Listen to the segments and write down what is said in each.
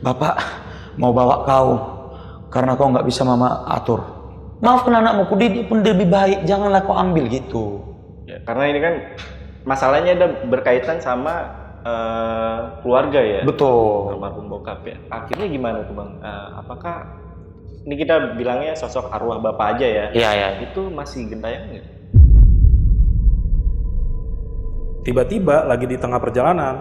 Bapak mau bawa kau karena kau nggak bisa mama atur. Maafkan anakmu, kudidik pun lebih baik, janganlah kau ambil gitu. Ya, karena ini kan masalahnya ada berkaitan sama keluarga ya. Betul. Almarhum bokap ya. Akhirnya gimana tuh Bang? Apakah ini kita bilangnya sosok arwah bapak aja ya? Iya, iya. Itu masih gentayangan nggak? Tiba-tiba lagi di tengah perjalanan,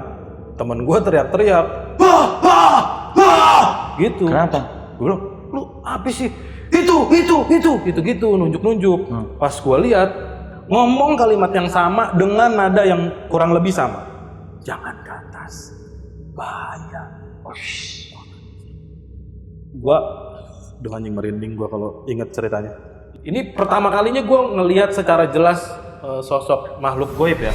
temen gue teriak-teriak, bah, bah, bah, gitu. Kenapa? Gue bilang, lu apa sih? Itu, gitu-gitu, nunjuk-nunjuk. Pas gue lihat, ngomong kalimat yang sama dengan nada yang kurang lebih sama. Jangan ke atas, bahaya. Gue dengan yang merinding gue kalau inget ceritanya. Ini pertama kalinya gue ngelihat secara jelas sosok makhluk goib ya.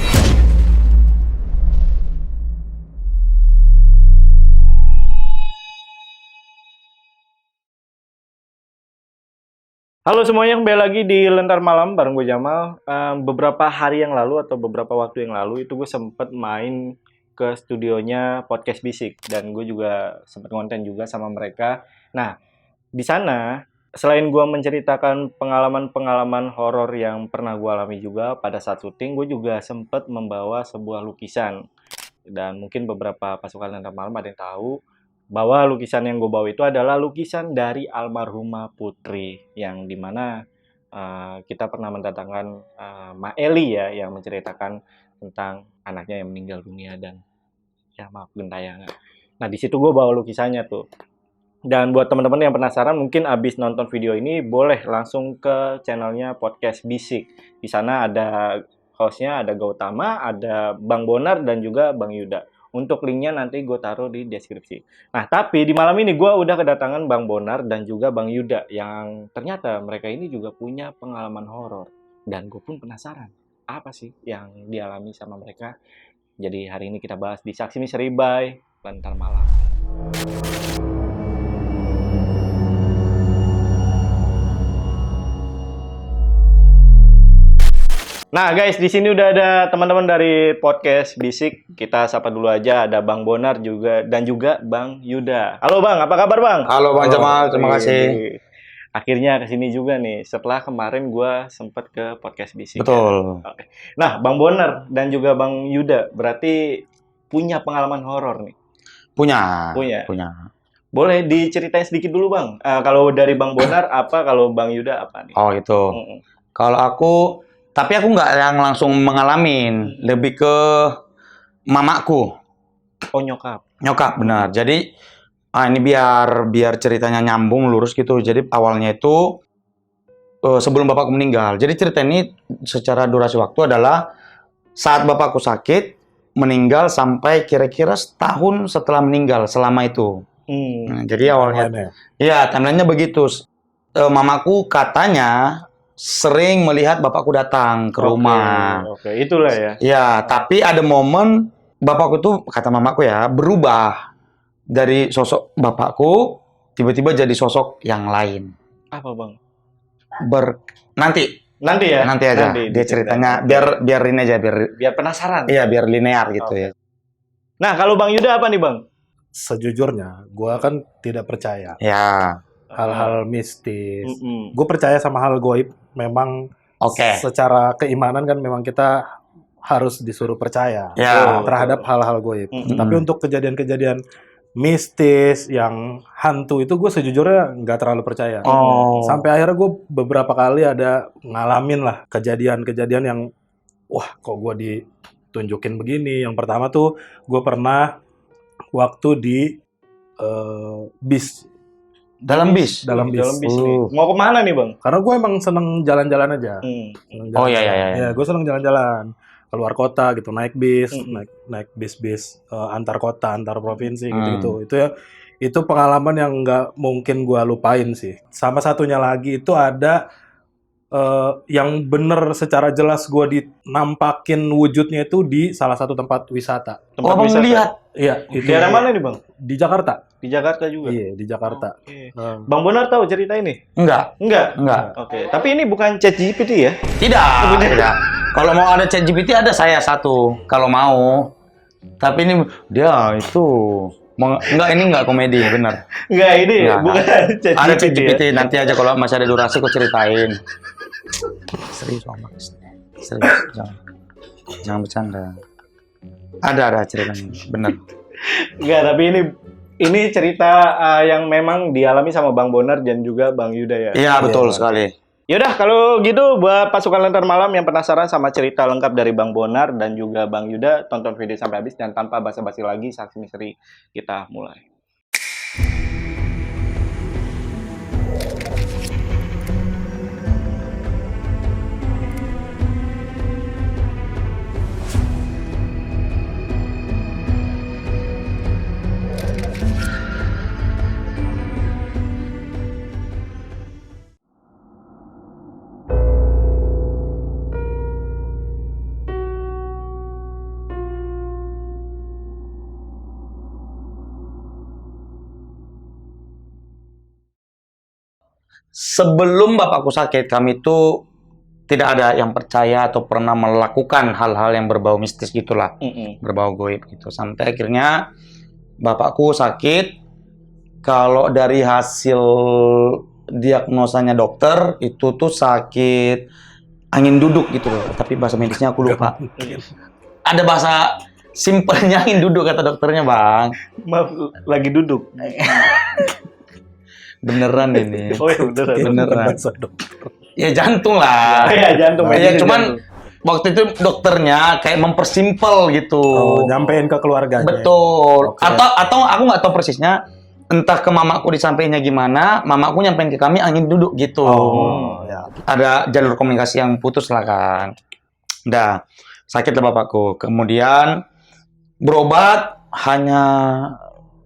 Halo semuanya, kembali lagi di Lentar Malam bareng gue Jamal. Beberapa hari yang lalu atau beberapa waktu yang lalu itu gue sempet main ke studionya Podcast Bisik dan gue juga sempet konten juga sama mereka. Nah, di sana selain gue menceritakan pengalaman-pengalaman horor yang pernah gue alami juga pada saat syuting, gue juga sempet membawa sebuah lukisan. Dan mungkin beberapa pasukan Lentar Malam ada yang tahu bahwa lukisan yang gue bawa itu adalah lukisan dari almarhumah Putri, yang dimana kita pernah mendatangkan Ma Eli ya, yang menceritakan tentang anaknya yang meninggal dunia dan ya maaf gentayangan. Nah di situ gue bawa lukisannya tuh. Dan buat teman-teman yang penasaran, mungkin abis nonton video ini boleh langsung ke channelnya Podcast Bisik. Di sana ada hostnya, ada Gautama, ada Bang Bonar dan juga Bang Yuda. Untuk linknya nanti gue taruh di deskripsi. Nah, tapi di malam ini gue udah kedatangan Bang Bonar dan juga Bang Yuda yang ternyata mereka ini juga punya pengalaman horor. Dan gue pun penasaran, apa sih yang dialami sama mereka. Jadi hari ini kita bahas di Saksi Misteri by Lentar Malam. Nah guys, di sini udah ada teman-teman dari Podcast Bisik. Kita sapa dulu aja, ada Bang Bonar juga dan juga Bang Yuda. Halo Bang, apa kabar Bang? Halo Bang Jamal, terima kasih. Akhirnya kesini juga nih, setelah kemarin gue sempet ke Podcast Bisik. Betul. Ya? Oke. Nah, Bang Bonar dan juga Bang Yuda berarti punya pengalaman horor nih? Punya. Boleh diceritain sedikit dulu Bang. Kalau dari Bang Bonar apa, kalau Bang Yuda apa nih? Oh itu. Kalau aku, tapi aku nggak yang langsung mengalamin, lebih ke mamaku. Oh nyokap. Nyokap benar. Jadi ini biar ceritanya nyambung lurus gitu. Jadi awalnya itu sebelum bapakku meninggal. Jadi cerita ini secara durasi waktu adalah saat bapakku sakit meninggal sampai kira-kira setahun setelah meninggal selama itu. Nah, jadi awalnya, ya timelinenya begitu. Mamaku katanya sering melihat bapakku datang ke rumah. Oke, itulah ya. Ya, tapi ada momen bapakku tuh, kata mamaku ya, berubah dari sosok bapakku tiba-tiba jadi sosok yang lain. Apa Bang? Nanti ya. Nanti aja. Dia ceritanya biar ini aja biar penasaran. Iya, biar linear gitu ya. Nah, kalau Bang Yuda apa nih Bang? Sejujurnya, gue kan tidak percaya. Ya. Hal-hal mistis. Gue percaya sama hal goib. Memang secara keimanan kan memang kita harus disuruh percaya terhadap hal-hal goib. Tapi untuk kejadian-kejadian mistis yang hantu itu gue sejujurnya nggak terlalu percaya. Sampai akhirnya gue beberapa kali ada ngalamin lah kejadian-kejadian yang wah kok gue ditunjukin begini. Yang pertama tuh gue pernah waktu di bis. Dalam bis nih. Mau kemana nih Bang? Karena gue emang seneng jalan-jalan aja. Oh iya. Ya, gue seneng jalan-jalan keluar kota gitu, naik bis, naik bis antar kota, antar provinsi gitu. Itu pengalaman yang nggak mungkin gue lupain sih. Sama satunya lagi itu ada yang bener secara jelas gue dinampakin wujudnya itu di salah satu tempat wisata. Abang lihat? Iya. Di daerah mana nih Bang? Di Jakarta. Di Jakarta juga? Iya, di Jakarta. Bang Bonar tahu cerita ini? Enggak. Oke. Tapi ini bukan ChatGPT ya? Tidak. Kalau mau ada ChatGPT ada saya satu. Kalau mau. Tapi ini dia itu Enggak, ini enggak komedi, benar. Enggak, ini Enggak. bukan Ada ChatGPT ya. ChatGPT, nanti aja kalau masih ada durasi aku ceritain. Serius, Bang. Serius, jangan bercanda. Ada ceritanya, benar. Enggak, tapi ini cerita yang memang dialami sama Bang Bonar dan juga Bang Yuda ya. Iya, betul sekali. Yaudah, kalau gitu buat pasukan Lentera Malam yang penasaran sama cerita lengkap dari Bang Bonar dan juga Bang Yuda, tonton video sampai habis dan tanpa basa-basi lagi, Saksi Misteri kita mulai. Sebelum bapakku sakit, kami itu tidak ada yang percaya atau pernah melakukan hal-hal yang berbau mistis gitulah, berbau goib gitu. Sampai akhirnya bapakku sakit. Kalau dari hasil diagnosanya dokter itu tuh sakit angin duduk gitu loh. Tapi bahasa medisnya aku lupa. Ada bahasa simpelnya angin duduk kata dokternya, Bang. Maaf, lagi duduk. Beneran ini. Oh ya beneran. Ya jantung lah. Ya jantung. Ya cuman waktu itu dokternya kayak mempersimpel gitu. Oh, nyampein ke keluarganya. Betul. Okay. Atau aku nggak tahu persisnya. Entah ke mamaku disampaikannya gimana, mamaku nyampein ke kami angin duduk gitu. Oh, ya. Ada jalur komunikasi yang putus lah kan. Udah sakit lah bapakku. Kemudian berobat hanya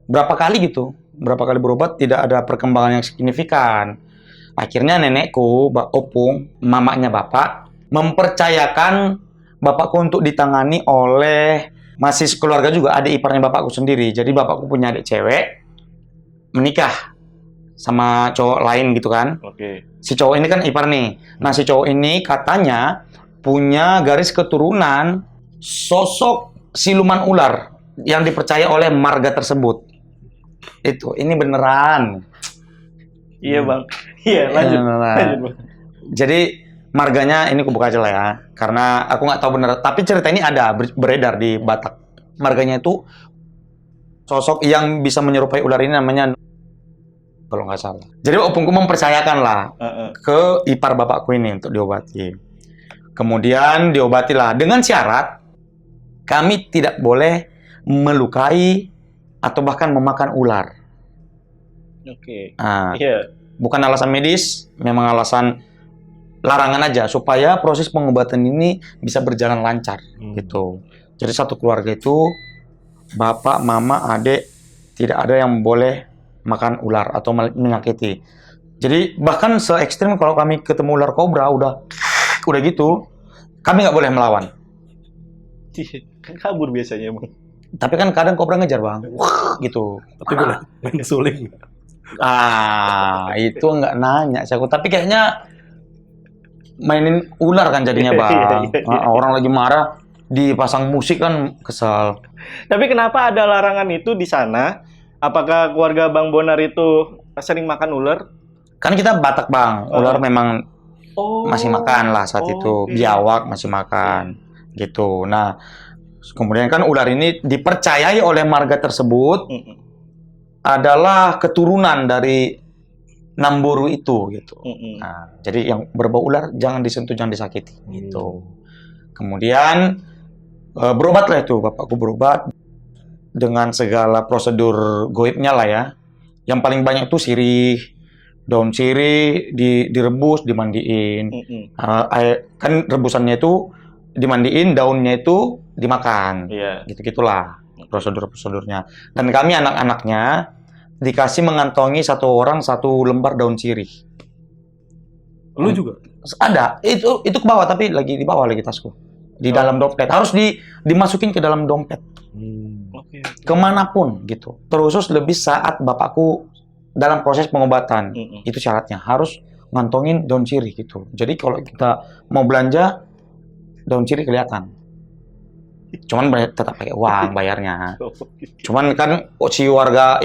berapa kali gitu. Berapa kali berobat tidak ada perkembangan yang signifikan. Akhirnya nenekku, Mbak Opung, mamanya bapak, mempercayakan bapakku untuk ditangani oleh masih keluarga juga, adik iparnya bapakku sendiri. Jadi bapakku punya adik cewek, menikah sama cowok lain gitu kan. Oke. Si cowok ini kan ipar nih. Nah si cowok ini katanya punya garis keturunan sosok siluman ular yang dipercaya oleh marga tersebut. Ini beneran. Iya Bang. Iya lanjut. Lanjut Bang. Jadi marganya ini aku buka aja lah ya, karena aku nggak tahu bener. Tapi cerita ini ada beredar di Batak. Marganya itu sosok yang bisa menyerupai ular ini namanya, kalau nggak salah. Jadi opungku mempercayakan lah ke ipar bapakku ini untuk diobati. Kemudian diobatilah dengan syarat kami tidak boleh melukai atau bahkan memakan ular. Oke. Nah, Iya. bukan alasan medis, memang alasan larangan aja supaya proses pengobatan ini bisa berjalan lancar gitu. Jadi satu keluarga itu bapak, mama, adik tidak ada yang boleh makan ular atau menyakiti. Jadi bahkan se ekstrim kalau kami ketemu ular kobra udah gitu, kami nggak boleh melawan. Kan kabur biasanya Bang. Tapi kan kadang kobra ngejar Bang, gitu. Tapi boleh main suling. Itu nggak nanya sih aku. Tapi kayaknya mainin ular kan jadinya Bang. Orang lagi marah dipasang musik kan kesal. Tapi kenapa ada larangan itu di sana? Apakah keluarga Bang Bonar itu sering makan ular? Kan kita Batak Bang, ular memang masih makan lah saat itu. Biawak masih makan gitu. Nah kemudian kan ular ini dipercayai oleh marga tersebut adalah keturunan dari Namburu itu gitu. Nah, jadi yang berbau ular jangan disentuh, jangan disakiti gitu. Kemudian berobatlah itu, bapakku berobat dengan segala prosedur goibnya lah ya. Yang paling banyak itu sirih, daun sirih direbus, dimandiin. Kan rebusannya itu dimandiin, daunnya itu dimakan. Gitu-gitulah prosedur-prosedurnya. Dan kami anak-anaknya dikasih mengantongi satu orang satu lembar daun sirih. Lu juga? Ada. Itu ke bawah, tapi lagi di bawah lagi tasku. Di dalam dompet. Harus dimasukin ke dalam dompet. Kemanapun gitu. Terus lebih saat bapakku dalam proses pengobatan. Itu syaratnya. Harus ngantongin daun sirih gitu. Jadi kalau kita mau belanja, daun sirih kelihatan. Cuman tetap pakai uang bayarnya. Cuman kan si warga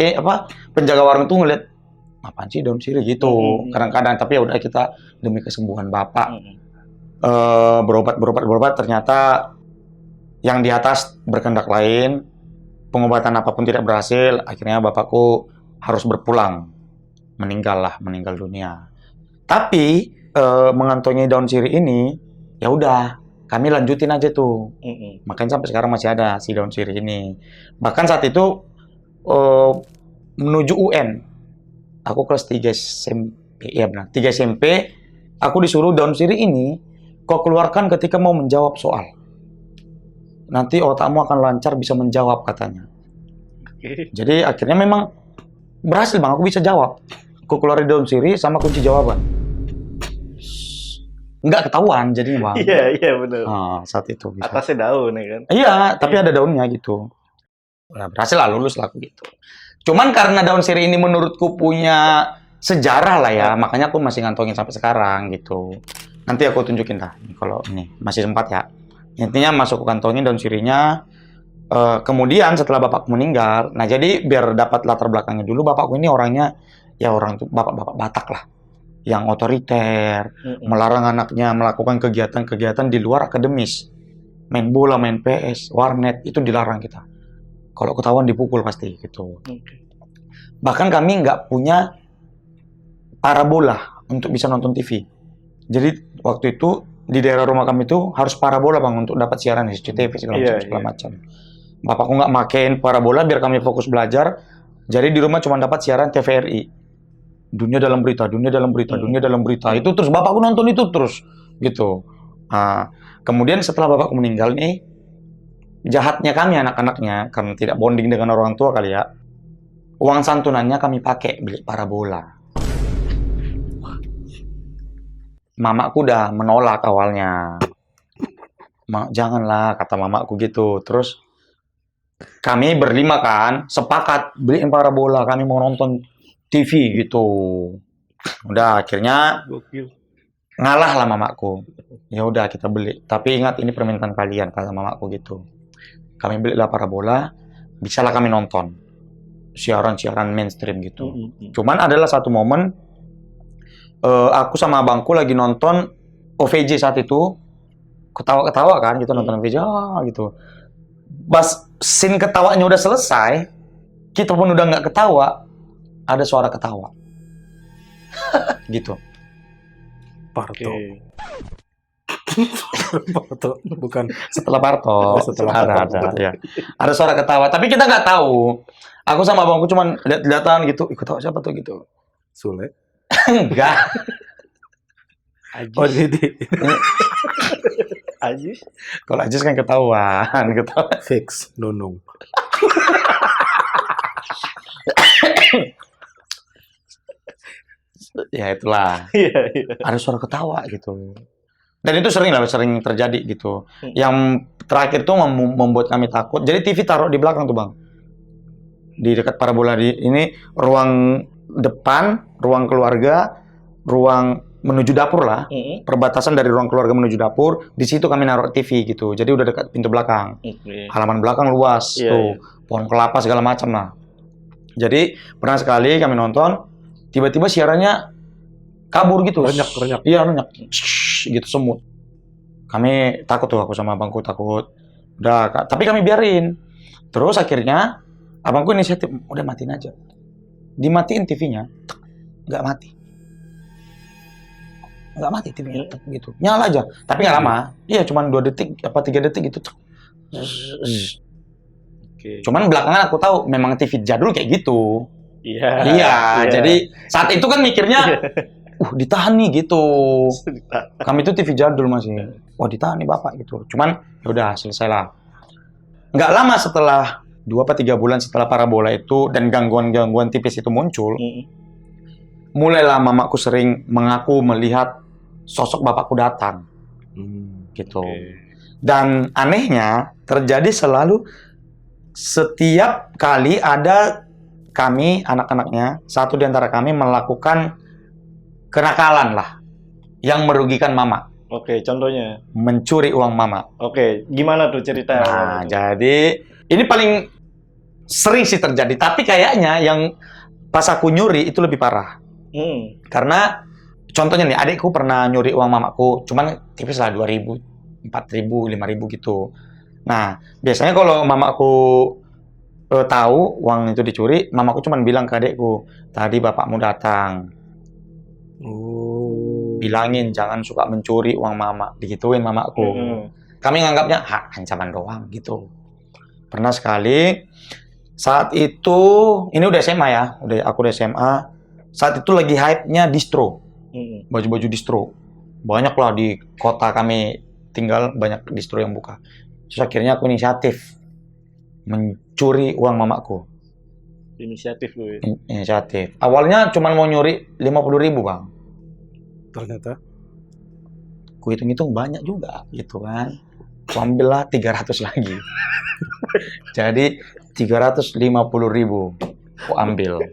penjaga warung tuh ngeliat apaan sih daun sirih gitu. Kadang-kadang tapi ya udah kita demi kesembuhan bapak berobat ternyata yang di atas berkehendak lain, pengobatan apapun tidak berhasil, akhirnya bapakku harus berpulang, meninggal dunia. Tapi mengantongi daun sirih ini ya udah kami lanjutin aja tuh. Makanya sampai sekarang masih ada si daun sirih ini. Bahkan saat itu menuju UN. Aku kelas 3 SMP, ya benar, 3 SMP, aku disuruh daun sirih ini kau keluarkan ketika mau menjawab soal. Nanti otakmu akan lancar bisa menjawab katanya. Jadi akhirnya memang berhasil Bang, aku bisa jawab. Aku keluarin daun sirih sama kunci jawaban. Nggak ketahuan jadinya Bang. Iya benar. Saat itu bisa. Atasnya daun ya kan? Iya, tapi ada daunnya gitu. Nah, berhasil lah, lulus lah gitu. Cuman karena daun sirih ini menurutku punya sejarah lah ya, makanya aku masih ngantongin sampai sekarang gitu. Nanti aku tunjukin dah, kalau ini masih sempat ya. Intinya masuk ke kantongin daun sirihnya. Kemudian setelah bapakku meninggal, nah jadi biar dapat latar belakangnya dulu, bapakku ini orangnya ya orang tuh bapak-bapak Batak lah, yang otoriter, melarang anaknya melakukan kegiatan-kegiatan di luar akademis, main bola, main PS, warnet itu dilarang kita. Kalau ketahuan dipukul pasti gitu. Bahkan kami nggak punya parabola untuk bisa nonton TV. Jadi waktu itu di daerah rumah kami itu harus parabola Bang untuk dapat siaran SCTV segala macam. Bapakku nggak makein parabola biar kami fokus belajar. Jadi di rumah cuma dapat siaran TVRI. Dunia dalam berita. Itu terus bapakku nonton itu terus gitu. Nah, kemudian setelah bapakku meninggal nih, jahatnya kami anak-anaknya karena tidak bonding dengan orang tua kali ya. Uang santunannya kami pakai beli parabola. Mamaku udah menolak awalnya. Janganlah, kata mamaku gitu. Terus kami berlima kan, sepakat beliin parabola, kami mau nonton TV gitu. Udah akhirnya ngalah lah mamaku. Ya udah kita beli. Tapi ingat ini permintaan kalian, kata mamaku gitu. Kami belilah parabola, bisalah kami nonton siaran-siaran mainstream gitu. Cuman adalah satu momen aku sama abangku lagi nonton OVJ saat itu, ketawa-ketawa kan gitu, nonton OVJ gitu. Pas scene ketawanya udah selesai, kita pun udah nggak ketawa, ada suara ketawa gitu. Parto. Parto bukan setelah Parto, ada ya. Ada suara ketawa, tapi kita nggak tahu. Aku sama abangku cuman lihat-lihatan gitu, ketawa siapa tuh gitu. Sule. Enggak. Oh, jadi Ajis. Kalau Ajis kan ketahuan. Fix, Nunung. Ya itulah. Ada suara ketawa gitu. Dan itu sering terjadi gitu. Yang terakhir tuh membuat kami takut. Jadi TV taruh di belakang tuh Bang. Di dekat parabola ini ruang depan, ruang keluarga, ruang menuju dapur lah, perbatasan dari ruang keluarga menuju dapur, di situ kami naruh TV gitu, jadi udah dekat pintu belakang, halaman belakang luas, pohon kelapa segala macam lah. Jadi pernah sekali kami nonton, tiba-tiba siarannya kabur gitu, renyak. Iya renyak, gitu semut. Kami takut tuh, aku sama abangku takut, udah, tapi kami biarin. Terus akhirnya abangku inisiatif, udah matiin aja. Dimatiin TV-nya, nggak mati TV-nya gitu, nyala aja, tapi nggak lama, iya cuman 2 detik apa 3 detik gitu. Cuman belakangan aku tahu memang TV jadul kayak gitu. Iya. Jadi saat itu kan mikirnya, ditahan nih gitu. Kami itu TV jadul masih, ditahan nih bapak gitu. Cuman ya udah selesai lah. Nggak lama setelah 2 atau 3 bulan setelah parabola itu dan gangguan-gangguan tipis itu muncul, mulailah mamaku sering mengaku melihat sosok bapakku datang, gitu. Dan anehnya terjadi selalu setiap kali ada kami anak-anaknya, satu di antara kami melakukan kenakalan lah yang merugikan mama. Oke, contohnya? Mencuri uang mama. Oke, gimana tuh ceritanya? Nah, jadi ini paling sering sih terjadi, tapi kayaknya yang pas aku nyuri itu lebih parah. Karena contohnya nih, adikku pernah nyuri uang mamaku, cuman tipis lah 2.000, 4.000, 5.000 gitu. Nah, biasanya kalau mamaku tahu uang itu dicuri, mamaku cuman bilang ke adikku, tadi bapakmu datang. Bilangin jangan suka mencuri uang mama, digituin mamaku. Kami nganggapnya ancaman doang gitu. Pernah sekali saat itu, ini udah SMA ya, aku udah SMA. Saat itu lagi hype-nya distro, baju-baju distro. Banyak lah di kota kami tinggal, banyak distro yang buka. Terus akhirnya aku inisiatif mencuri uang mamaku. Inisiatif lu ya? Inisiatif. Awalnya cuma mau nyuri 50.000 bang. Ternyata ku hitung-hitung banyak juga gitu kan. Ku ambillah 300 lagi. Jadi 350.000 ku ambil.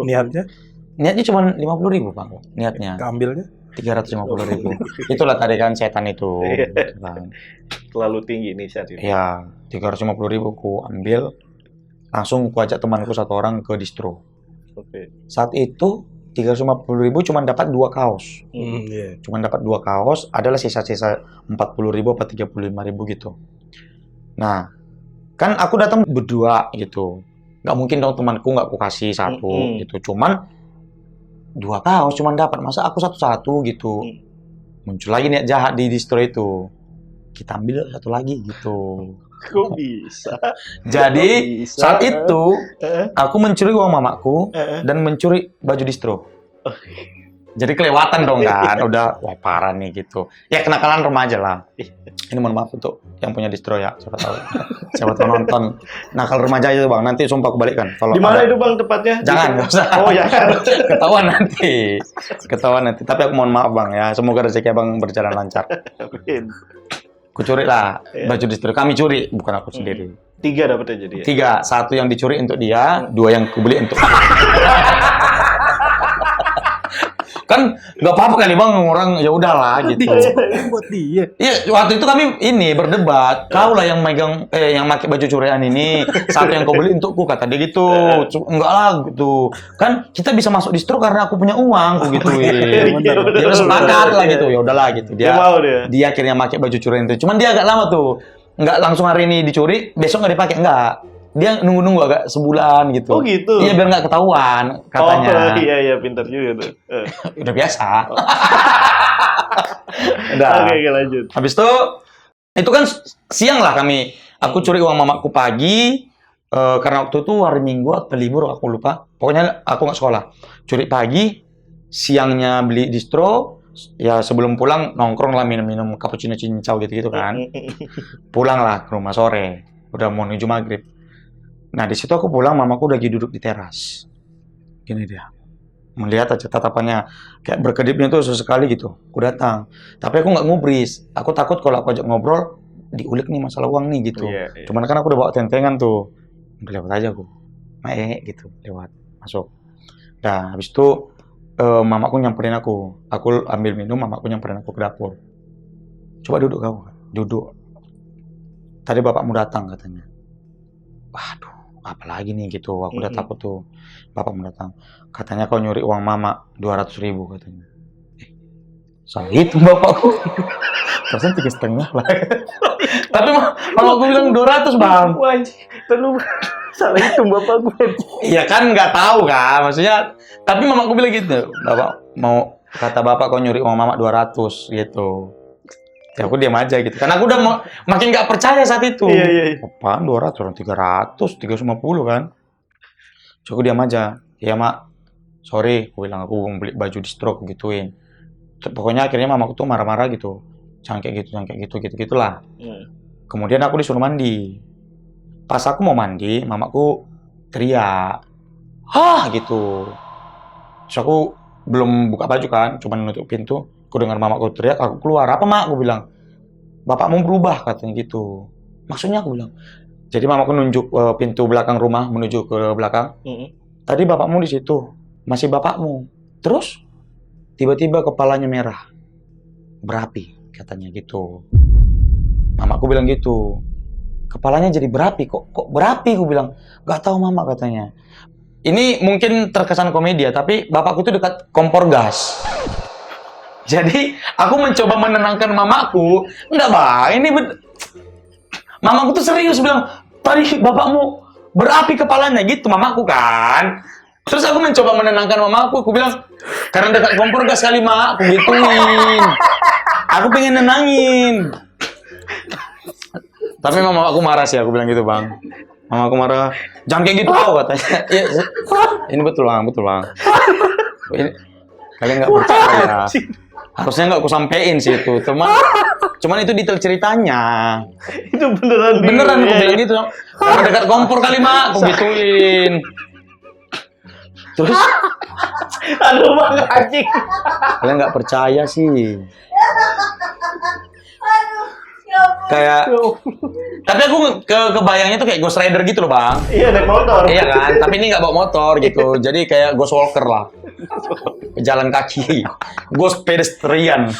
Niatnya cuma 50.000 bang. Niatnya. Keambilnya 350.000. Itulah tadi kan setan itu. Gitu kan. Terlalu tinggi inisiatif. Ya 350.000 ku ambil. Langsung ku ajak temanku satu orang ke distro. Saat itu 350.000 cuma dapat 2 kaos. Cuma dapat 2 kaos, adalah sisa-sisa 40.000 atau 35.000 gitu. Nah, kan aku datang berdua gitu. Nggak mungkin dong temanku nggak aku kasih satu gitu. Cuman 2 kaos cuma dapat, masa aku satu-satu gitu. Muncul lagi niat jahat di distro itu. Kita ambil satu lagi gitu. Kok bisa? Jadi saat itu aku mencuri uang mamaku dan mencuri baju distro. Jadi kelewatan dong kan, udah wah parah nih gitu. Ya kenakalan remaja lah. Ini mohon maaf untuk yang punya distro ya, siapa tahu nonton. Nakal remaja itu bang, nanti sumpah aku balikkan. Di mana itu bang tepatnya? Jangan, nggak usah. Oh jangan. Ketahuan nanti. Tapi aku mohon maaf bang ya, semoga rezeki abang berjalan lancar. Ku curi lah baju distro. Kami curi, bukan aku sendiri. 3 dapetnya jadi ya? 3, 1 yang dicuri untuk dia, 2 yang kubeli untuk kan nggak apa-apa kali bang, orang ya udahlah gitu. Buat dia. Iya, waktu itu kami ini berdebat. Kau lah yang megang, yang pakai baju curian ini. 1 yang kau beli untukku, kata dia gitu. Enggak lah gitu. Kan kita bisa masuk distro karena aku punya uang, aku gituin. Dia udah sepakat lah gitu. Ya udahlah gitu. Dia akhirnya pakai baju curian itu. Cuman dia agak lama tuh. Nggak langsung hari ini dicuri, besok nggak dipakai, enggak. Dia nunggu-nunggu agak sebulan gitu. Oh gitu? Iya, biar nggak ketahuan, katanya. Oh iya, pintar juga tuh. Udah biasa. Udah. Oke, lanjut. Habis itu kan siang lah kami. Aku curi uang mamaku pagi, karena waktu itu hari Minggu atau libur, aku lupa. Pokoknya aku nggak sekolah. Curi pagi, siangnya beli distro, ya sebelum pulang nongkrong lah minum-minum cappuccino cincau gitu-gitu kan. Pulang lah ke rumah sore, udah mau menuju maghrib. Nah di situ aku pulang, mamaku lagi duduk di teras. Gini dia, melihat aja tatapannya kayak berkedipnya tuh sesekali gitu. Aku datang, tapi aku nggak ngubris. Aku takut kalau aku ajak ngobrol diulik nih masalah uang nih gitu. Cuman kan aku udah bawa tentengan tuh, lewat aja aku, gitu lewat masuk. Nah habis itu mamaku nyamperin aku ambil minum, mamaku nyamperin aku ke dapur. Coba duduk kau, duduk. Tadi bapakmu datang katanya. Waduh, apalagi nih gitu, aku udah takut tuh. Bapakmu datang, katanya kau nyuri uang mama 200.000 katanya. Salah itu bapakku. Persen 3,5 lah. Tapi mamaku bilang 200 bang. Terlalu salah itu bapakku. Iya kan nggak tahu kan, maksudnya. Tapi mamaku bilang gitu, kata bapak kau nyuri uang mama 200 gitu. Ya aku diam aja gitu, karena aku udah makin nggak percaya saat itu. Iya. Apaan 200, orang 300, 350 kan. So, aku diam aja. Ya mak, sorry, aku bilang aku mau beli baju distro gituin. Pokoknya akhirnya mamaku tuh marah-marah gitu. Jangan kayak gitu, gitulah. Kemudian aku disuruh mandi. Pas aku mau mandi, mamaku teriak, hah gitu. Terus aku belum buka baju kan, cuma nutup pintu. Aku dengar mamaku teriak, aku keluar. Apa mak? Aku bilang, bapakmu berubah katanya gitu. Maksudnya aku bilang. Jadi mamaku nunjuk pintu belakang rumah menuju ke belakang. Tadi bapakmu di situ, masih bapakmu. Terus tiba-tiba kepalanya merah. berapi katanya gitu. Mamaku bilang gitu. Kepalanya jadi berapi, kok berapi? Gue bilang, gak tahu mama katanya. Ini mungkin terkesan komedi ya, tapi bapakku itu dekat kompor gas. Jadi aku mencoba menenangkan mamaku. Enggak bang, mamaku tuh serius bilang, tadi bapakmu berapi kepalanya gitu mamaku kan. Terus aku mencoba menenangkan mamaku, aku bilang, karena dekat kompor gas kali mak, aku gituin. Aku pengen nenangin. Tapi mama aku marah sih, aku bilang gitu bang. Mama aku marah, jangan kayak gitu kau katanya. Ya, ini betul bang. Ini, kalian nggak percaya. Harusnya nggak aku sampein sih itu. Cuman itu detail ceritanya. Itu beneran aku bilang gitu. Karena dekat kompor kali mak, aku gituin. Terus, aduh bang anjing. Kalian nggak percaya sih. Kayak, tapi aku kebayangnya tuh kayak Ghost Rider gitu loh bang. Iya naik motor. Iya kan, tapi ini nggak bawa motor gitu. Jadi kayak Ghost Walker lah, jalan kaki, Ghost pedestrian.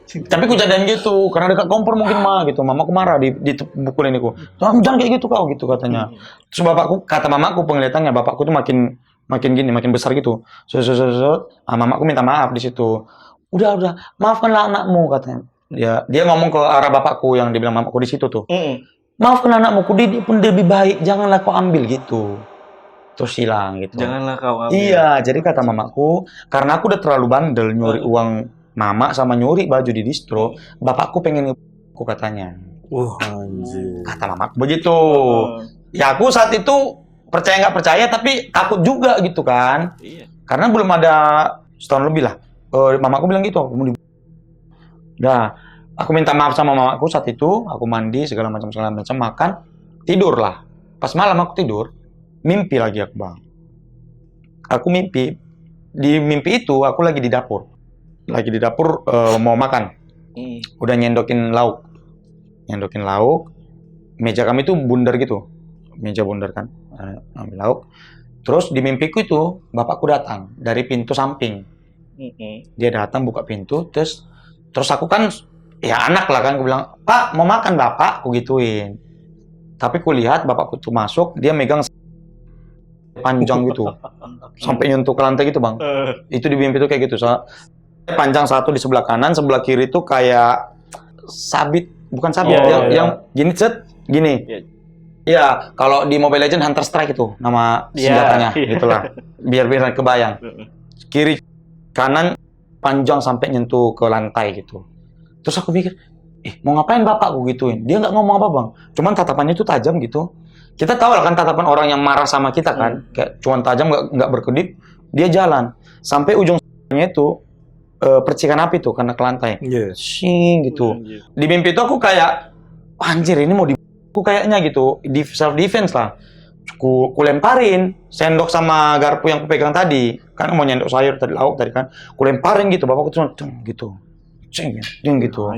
Tapi kejadian gitu, karena dekat kompor mungkin mah gitu. Mamaku marah dipukulin aku. Jangan kayak gitu kau gitu katanya. Terus bapakku, kata mamaku penglihatannya, bapakku tuh makin besar gitu. Mamaku minta maaf di situ. Udah, maafkanlah anakmu katanya. Dia ngomong ke arah bapakku yang dibilang mamaku di situ tuh. Maafkan anakmu, dia pun lebih baik, janganlah kau ambil gitu. Terus hilang gitu. Janganlah kau ambil. Iya, jadi kata mamaku, karena aku udah terlalu bandel nyuri uang mama sama nyuri baju di distro, bapakku pengen aku katanya. Anjir. Kata mamaku begitu. Ya aku saat itu percaya nggak percaya, tapi takut juga gitu kan. Iya. Karena belum ada setahun lebih lah. Mamaku bilang gitu, aku mau aku minta maaf sama mamaku saat itu, aku mandi segala macam makan, tidur lah. Pas malam aku tidur, mimpi lagi aku bang. Aku mimpi, di mimpi itu aku lagi di dapur, mau makan. Udah nyendokin lauk, meja kami tuh bundar gitu, meja bundar kan, ambil lauk. Terus di mimpiku itu bapakku datang dari pintu samping. Dia datang buka pintu, terus aku kan, ya anak lah kan, aku bilang, Pak mau makan bapak, aku gituin. Tapi ku lihat bapakku tuh masuk, dia megang panjang gitu, sampai nyentuh ke lantai gitu bang. Itu di mimpi tuh kayak gitu, panjang satu di sebelah kanan, sebelah kiri tuh kayak sabit, bukan sabit, yang gini gini. Iya, kalau di Mobile Legends Hunter Strike itu nama senjatanya, gitulah. Biar kebayang. Kiri kanan panjang sampai nyentuh ke lantai gitu. Terus aku pikir, mau ngapain bapak aku gituin? Dia nggak ngomong apa bang, cuman tatapannya itu tajam gitu. Kita tahu lah kan tatapan orang yang marah sama kita kan, kayak cuman tajam nggak berkedip. Dia jalan sampai ujungnya itu percikan api tuh karena ke lantai. Sing gitu. Di mimpi itu aku kayak, anjir ini mau aku kayaknya gitu, di self defense lah. Ku lemparin sendok sama garpu yang ku pegang tadi, kan mau nyendok sayur tadi, lauk tadi kan, ku lemparin gitu, bapakku cuma gitu, cing gitu.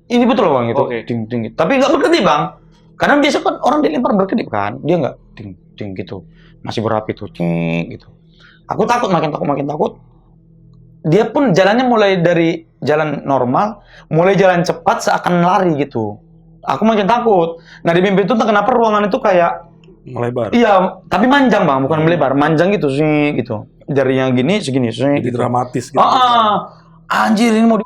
Ini betul bang itu, ding gitu. Tapi nggak berkedip bang, karena biasa kan orang dilempar berkedip kan, dia nggak ding gitu, masih berapi tuh, cing gitu. Aku takut, makin takut. Dia pun jalannya mulai dari jalan normal, mulai jalan cepat seakan lari gitu. Aku makin takut. Nah di mimpi itu kenapa ruangan itu kayak melebar. Iya, tapi manjang bang, bukan melebar, manjang gitu sih, gitu. Jarinya gini, segini, jadi gitu. Dramatis gitu. Anjir ini mau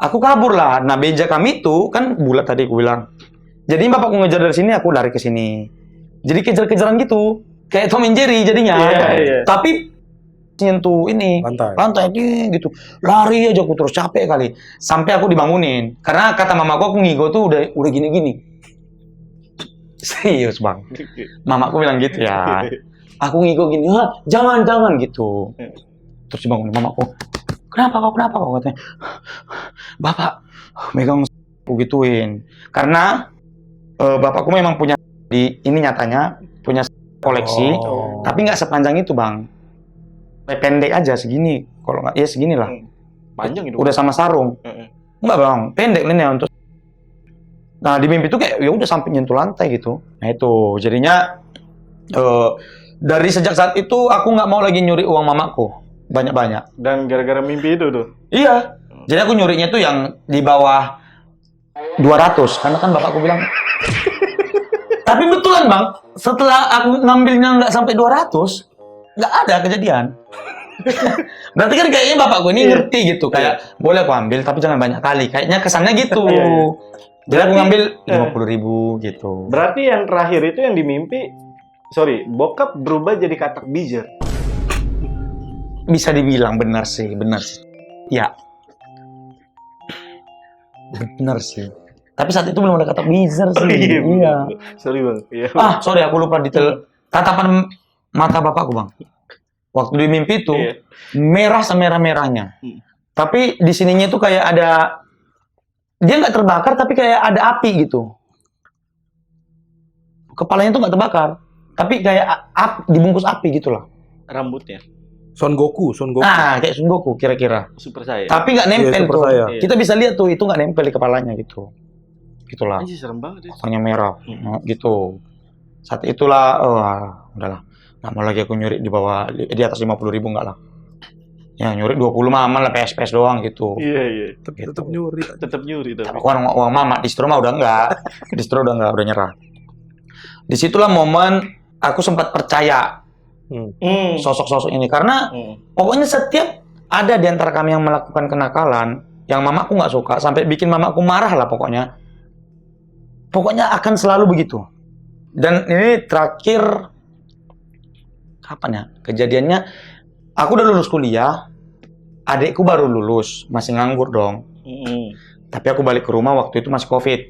Aku kabur lah. Nah beja kami itu kan bulat tadi aku bilang. Jadi bapakku ngejar dari sini, aku lari ke sini. Jadi kejar-kejaran gitu, kayak Tom and Jerry jadinya. Tapi nyentuh ini lantai gitu, lari aja aku terus, capek kali. Sampai aku dibangunin, karena kata mamaku aku ngigo tuh udah gini-gini. Serius bang, mamaku bilang gitu ya. Aku ngigo gini, jangan gitu. Terus dibangun mamaku, kenapa kau katanya. Bapak megang aku gituin, karena bapakku memang punya ini nyatanya punya koleksi, tapi nggak sepanjang itu bang, pendek aja segini, kalau nggak ya segini lah. Panjang itu. Udah sama sarung, nggak bang, pendek ini untuk. Nah di mimpi itu kayak ya udah sampai nyentuh lantai gitu. Nah itu jadinya dari sejak saat itu aku nggak mau lagi nyuri uang mamaku banyak-banyak. Dan gara-gara mimpi itu tuh? Iya. Jadi aku nyurinya tuh yang di bawah 200, karena kan bapakku bilang. Tapi betulan bang, setelah aku ngambilnya nggak sampai 200, nggak ada kejadian. Berarti kan kayaknya bapakku ini ngerti gitu, kayak boleh aku ambil tapi jangan banyak kali. Kayaknya kesannya gitu. Jadi aku ngambil 50.000 gitu. Berarti yang terakhir itu yang dimimpi, bokap berubah jadi katak bijer. Bisa dibilang benar sih. Ya. Benar sih. Tapi saat itu belum ada kata bizer sih. Iya. Sorry bang. Iya. Sorry aku lupa detail tatapan mata bapakku bang. Waktu di mimpi itu merah semerah-merahnya. Tapi di sininya itu kayak ada, dia nggak terbakar tapi kayak ada api gitu. Kepalanya tuh nggak terbakar, tapi kayak dibungkus api gitu lah. Rambutnya. Son Goku. Nah, kayak Son Goku kira-kira. Super saya. Tapi nggak nempel tuh. Kita bisa lihat tuh itu nggak nempel di kepalanya gitu. Gitulah. Anjir, serem banget ya. Kepalanya merah, gitu. Saat itulah, udahlah. Nggak mau lagi aku nyuri di bawah, di atas 50.000 nggak lah. Ya nyuri 20 mah aman lah, PS doang gitu. Iya. Tetap nyuri. Tetap nyuri tapi. Uang mama, distro mah udah enggak. Udah nyerah. Disitulah momen aku sempat percaya sosok-sosok ini. Karena pokoknya setiap ada di antara kami yang melakukan kenakalan, yang mamaku nggak suka, sampai bikin mamaku marah lah pokoknya. Pokoknya akan selalu begitu. Dan ini terakhir, kapan ya kejadiannya? Aku udah lulus kuliah, adikku baru lulus, masih nganggur dong. Tapi aku balik ke rumah waktu itu masih COVID.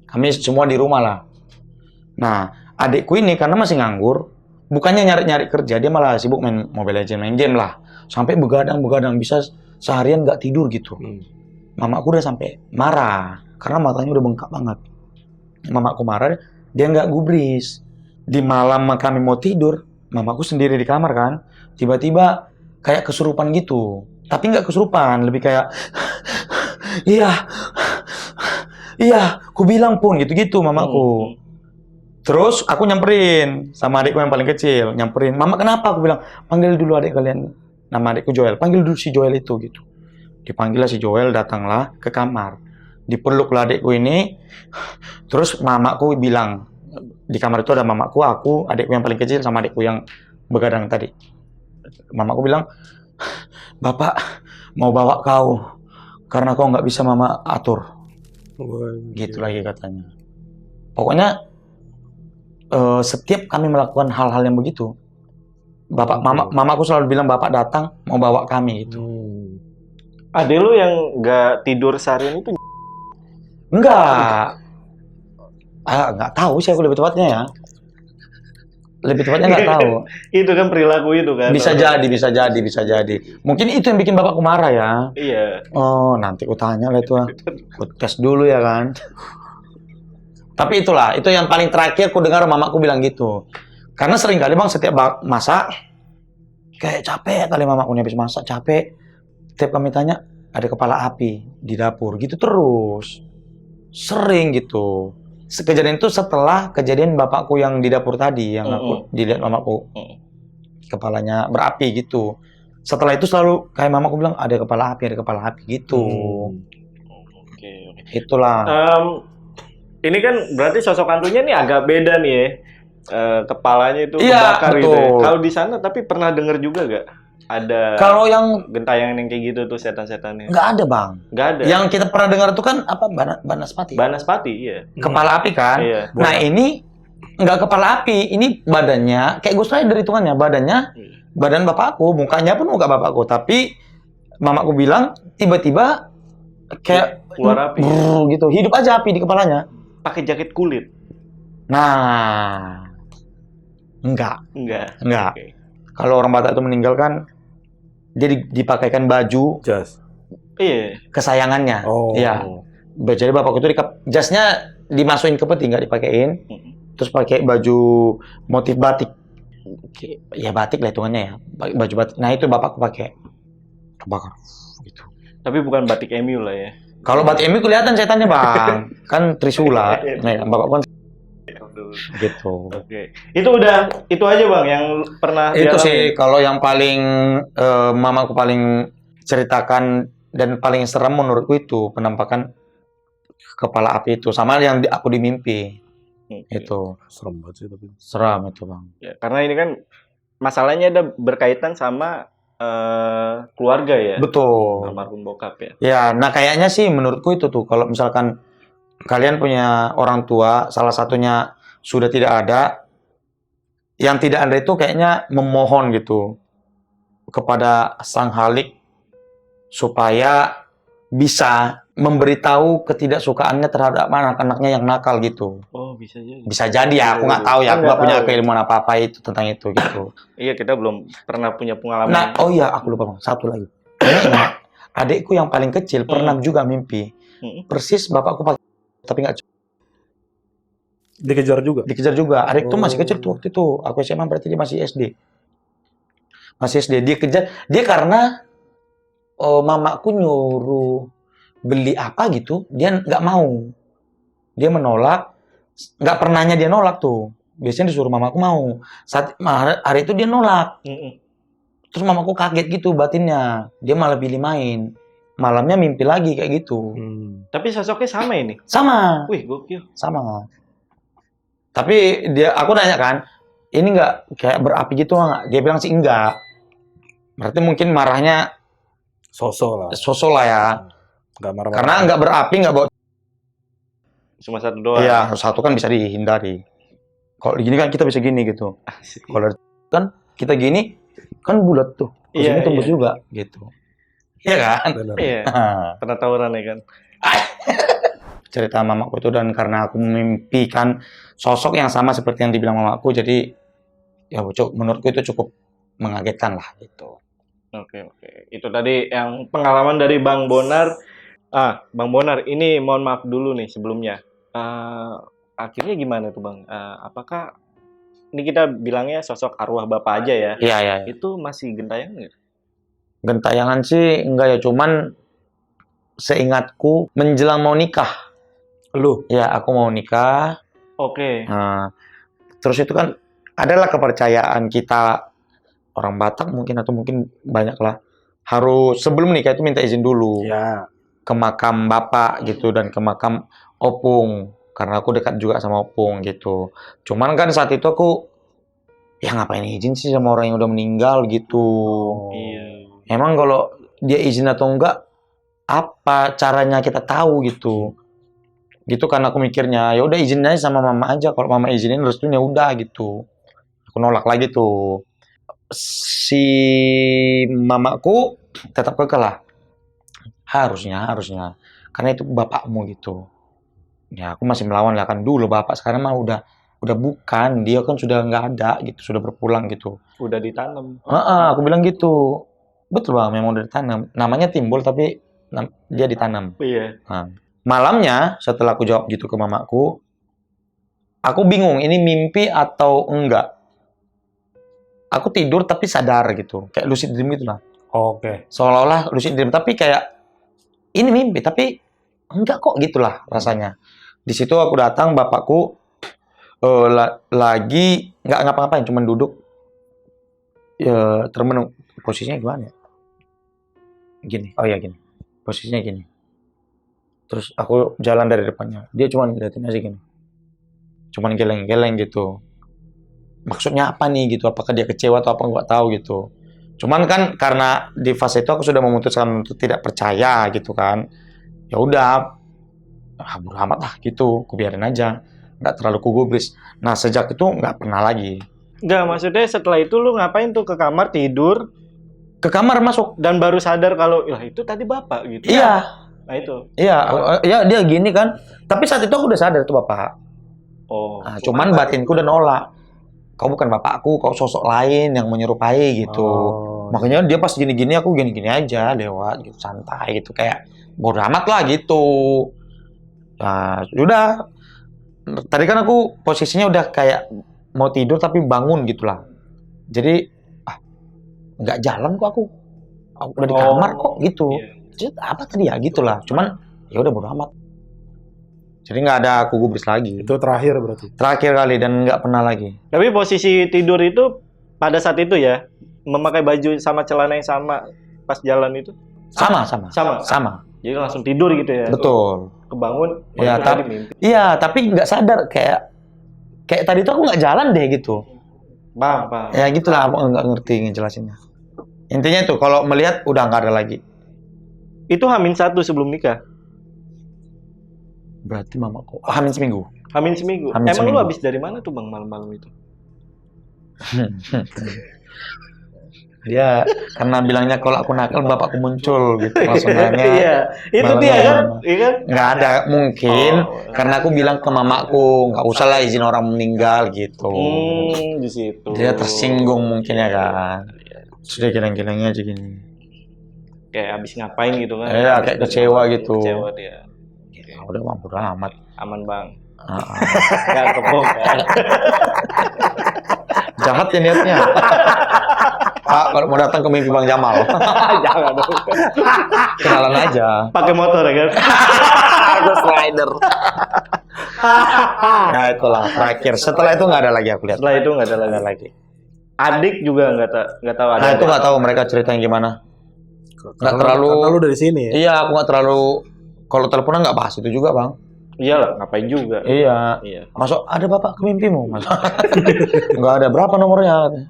Kami semua di rumah lah. Nah, adikku ini karena masih nganggur, bukannya nyari-nyari kerja, dia malah sibuk main Mobile Legends, main game lah. Sampai begadang, bisa seharian nggak tidur gitu. Mamaku udah sampai marah, karena matanya udah bengkak banget. Mamaku marah, dia nggak gubris. Di malam kami mau tidur, mamaku sendiri di kamar kan, tiba-tiba kayak kesurupan gitu. Tapi nggak kesurupan, lebih kayak, iya, ku bilang pun gitu-gitu mamaku. Terus aku nyamperin sama adikku yang paling kecil, mama kenapa? Aku bilang, panggil dulu adik kalian, nama adikku Joel, panggil dulu si Joel itu gitu. Dipanggillah si Joel, datanglah ke kamar, dipeluklah adikku ini. Terus mamaku bilang, di kamar itu ada mamaku, aku, adikku yang paling kecil sama adikku yang begadang tadi. Mamaku bilang, bapak mau bawa kau karena kau nggak bisa mama atur. Gitu lagi katanya. Pokoknya setiap kami melakukan hal-hal yang begitu, mamaku selalu bilang bapak datang mau bawa kami gitu. Adek lu yang nggak tidur seharian itu? Enggak. Nggak tahu sih aku lebih tepatnya ya. Lebih tepatnya nggak tahu. Itu kan perilaku itu kan. Bisa jadi. Mungkin itu yang bikin bapakku marah ya. Iya. Oh, nanti aku tanya lah itu. Aku tes dulu ya kan. Tapi itulah, itu yang paling terakhir aku dengar mamaku bilang gitu. Karena sering kali bang setiap masak, kayak capek kali mamaku nih habis masak, capek. Setiap kami tanya, ada kepala api di dapur, gitu terus. Sering gitu. Kejadian itu setelah kejadian bapakku yang di dapur tadi, yang aku dilihat mamaku. Kepalanya berapi gitu. Setelah itu selalu kayak mamaku bilang, ada kepala api gitu. Oke. Itulah. Ini kan berarti sosok hantunya nih agak beda nih ya. Kepalanya itu kebakar gitu ya. Kalau di sana tapi pernah dengar juga gak? Ada kalau yang gentayangan yang kayak gitu tuh setan-setannya? Nggak ada bang. Nggak ada. Yang kita pernah dengar itu kan apa? Banaspati. Banaspati, iya. Kepala api kan? Iya. Nah ini nggak kepala api. Ini badannya kayak Ghost Rider hitungannya. Badan bapakku, mukanya pun muka bapakku. Tapi mamaku bilang tiba-tiba kayak keluar api. Gitu. Hidup aja api di kepalanya. Pakai jaket kulit. Nah, enggak. Okay. Kalau orang Batak itu meninggal kan, dia dipakaikan baju jas. Iya. Kesayangannya. Iya. Jadi bapakku itu jasnya dimasukin ke peti, nggak dipakein. Terus pakai baju motif batik. Ya batik lah hitungannya ya. Baju batik. Nah itu bapakku pakai. Kebakar. Gitu. Tapi bukan batik emu lah ya. Kalau batik emu kelihatan setannya bang. Kan Trisula. Nah, bapakku kan gitu. Oke. Itu aja bang yang pernah itu dialami. Sih kalau yang paling mamaku paling ceritakan dan paling serem menurutku itu penampakan kepala api itu sama yang aku di mimpi. Itu serem banget sih tapi. Seram itu, Bang. Ya, karena ini kan masalahnya ada berkaitan sama keluarga ya. Betul. Almarhum bokap ya. Ya, nah kayaknya sih menurutku itu tuh kalau misalkan kalian punya orang tua, salah satunya sudah tidak ada, yang tidak ada itu kayaknya memohon gitu kepada Sang Halik supaya bisa memberitahu ketidaksukaannya terhadap anak-anaknya yang nakal gitu. Oh, bisa jadi. Bisa jadi ya, aku nggak tahu ya, aku nggak punya keilmuan apa-apa itu tentang itu gitu. Iya, kita belum pernah punya pengalaman. Nah, oh iya, aku lupa, Bang. Satu lagi. Ini adikku yang paling kecil pernah juga mimpi. Persis bapakku pakai, tapi nggak. Dikejar juga? Dikejar juga. Adikku masih kecil tuh waktu itu. Aku SMA berarti dia masih SD. Masih SD. Dia kejar. Dia karena mamaku nyuruh beli apa gitu, dia nggak mau. Dia menolak. Nggak pernahnya dia nolak tuh. Biasanya disuruh mamaku mau. Saat hari itu dia nolak. Terus mamaku kaget gitu batinnya. Dia malah pilih main. Malamnya mimpi lagi kayak gitu. Tapi sosoknya sama ini? Sama. Wih, gokil. Sama. Tapi aku nanya kan, ini nggak kayak berapi gitu nggak? Dia bilang sih enggak. Berarti mungkin marahnya sosok lah ya. Nggak marah. Karena nggak berapi, nggak bawa. Cuma satu doang. Iya, satu kan bisa dihindari. Kalau gini kan kita bisa gini gitu. Kalau kan kita gini kan bulat tuh. Iya, tembus juga gitu. Iya kan? Iya. Pernah tawuran ya kan? Cerita mamaku itu, dan karena aku memimpikan sosok yang sama seperti yang dibilang mamaku, jadi ya menurutku itu cukup mengagetkan lah gitu. Oke. Itu tadi yang pengalaman dari Bang Bonar. Bang Bonar, ini mohon maaf dulu nih sebelumnya. Akhirnya gimana tuh Bang? Apakah ini kita bilangnya sosok arwah bapak aja ya? Iya. Itu masih gentayangan nggak? Gentayangan sih enggak ya, cuman seingatku menjelang mau nikah. Lu? Ya, aku mau nikah. Oke. Nah, terus itu kan adalah kepercayaan kita orang Batak mungkin, atau mungkin banyak lah. Harus sebelum nikah itu minta izin dulu. Ya. Ke makam bapak gitu, dan ke makam opung. Karena aku dekat juga sama opung gitu. Cuman kan saat itu aku, ya ngapain izin sih sama orang yang udah meninggal gitu. Iya. Emang kalau dia izin atau enggak, apa caranya kita tahu gitu. Gitu kan aku mikirnya, ya udah izin aja sama mama aja. Kalau mama izinin restuin ya udah gitu. Aku nolak lagi tuh. Si mamaku tetap kekeh lah. Harusnya. Karena itu bapakmu gitu. Ya aku masih melawan lah, kan dulu bapak, sekarang mah udah bukan. Dia kan sudah nggak ada gitu, sudah berpulang gitu. Udah ditanam. Aku bilang gitu. Betul Bang, memang udah ditanam. Namanya timbul tapi dia ditanam. Iya. Nah, malamnya setelah aku jawab gitu ke mamaku, aku bingung ini mimpi atau enggak. Aku tidur tapi sadar gitu, kayak lucid dream gitu lah. Oke. Seolah-olah lucid dream, tapi kayak ini mimpi tapi enggak kok gitulah rasanya. Di situ aku datang, bapakku lagi nggak ngapa-ngapain, cuman duduk. Ya termenung. Posisinya gimana ya? Gini. Oh iya gini. Posisinya gini. Terus aku jalan dari depannya. Dia cuma ngeliatin aja gini. Cuman geleng-geleng gitu. Maksudnya apa nih gitu? Apakah dia kecewa atau apa, nggak tahu gitu. Cuman kan karena di fase itu aku sudah memutuskan untuk tidak percaya gitu kan. Ya udah, bodo amat lah gitu. Kubiarin aja. Nggak terlalu kugubris. Nah sejak itu nggak pernah lagi. Nggak, maksudnya setelah itu lu ngapain tuh, ke kamar tidur? Ke kamar masuk. Dan baru sadar kalau, lah itu tadi bapak gitu. Iya. Nah itu. Iya, ya dia gini kan. Tapi saat itu aku udah sadar itu bapak. Oh. Nah, cuman batinku udah nolak. Kau bukan bapakku, kau sosok lain yang menyerupai gitu. Makanya dia pas gini-gini, aku gini-gini aja lewat gitu, santai gitu, kayak bodo amat lah gitu. Nah, udah. Tadi kan aku posisinya udah kayak mau tidur tapi bangun gitulah. Jadi nggak jalan kok aku udah di kamar kok gitu. Jadi apa tadi ya gitulah. Cuman ya udah bodo amat. Jadi nggak ada aku gubris lagi. Itu terakhir berarti? Terakhir kali, dan nggak pernah lagi. Tapi posisi tidur itu pada saat itu ya, memakai baju sama celana yang sama pas jalan itu? Sama. Jadi langsung tidur gitu ya? Betul. Kebangun, ya, mimpi. Iya, tapi nggak sadar kayak tadi tuh aku nggak jalan deh gitu. Bang. Ya gitulah, aku nggak ngerti ngejelasinnya. Intinya itu, kalau melihat udah nggak ada lagi. Itu H-1 sebelum nikah? Berarti mamaku H-1. H-1. Emang lu habis dari mana tuh bang malam-malam itu? Dia karena bilangnya kalau aku nakal bapakku muncul gitu langsung nanya. Iya, itu dia kan? Iya kan? Nggak ada mungkin karena aku bilang ke mamaku nggak usah lah izin orang meninggal gitu. Di situ. Dia tersinggung mungkin ya kan. Sudah kilang-kilangnya aja gini. Kayak abis ngapain gitu kan? Iya, kayak kecewa gitu. Kecewa dia. Ya, udah amat. Aman bang. Nggak kebongkar. Jahat ya niatnya. Pak, kalau mau datang ke mimpi Bang Jamal. Jangan dong. Kenalan aja. Pakai motor ya kan? Ghost Rider. Nah itulah terakhir. Setelah itu nggak ada lagi aku lihat. Setelah itu nggak ada lagi. Adik juga nggak tahu ada. Nah itu nggak tahu mereka ceritanya gimana. Nggak terlalu. Karena lu dari sini ya? Iya, aku nggak terlalu. Kalau teleponan nggak bahas itu juga bang. Iyalah, ngapain juga. Iya. Masuk ada bapak ke mimpimu. Masuk. Nggak ada, berapa nomornya?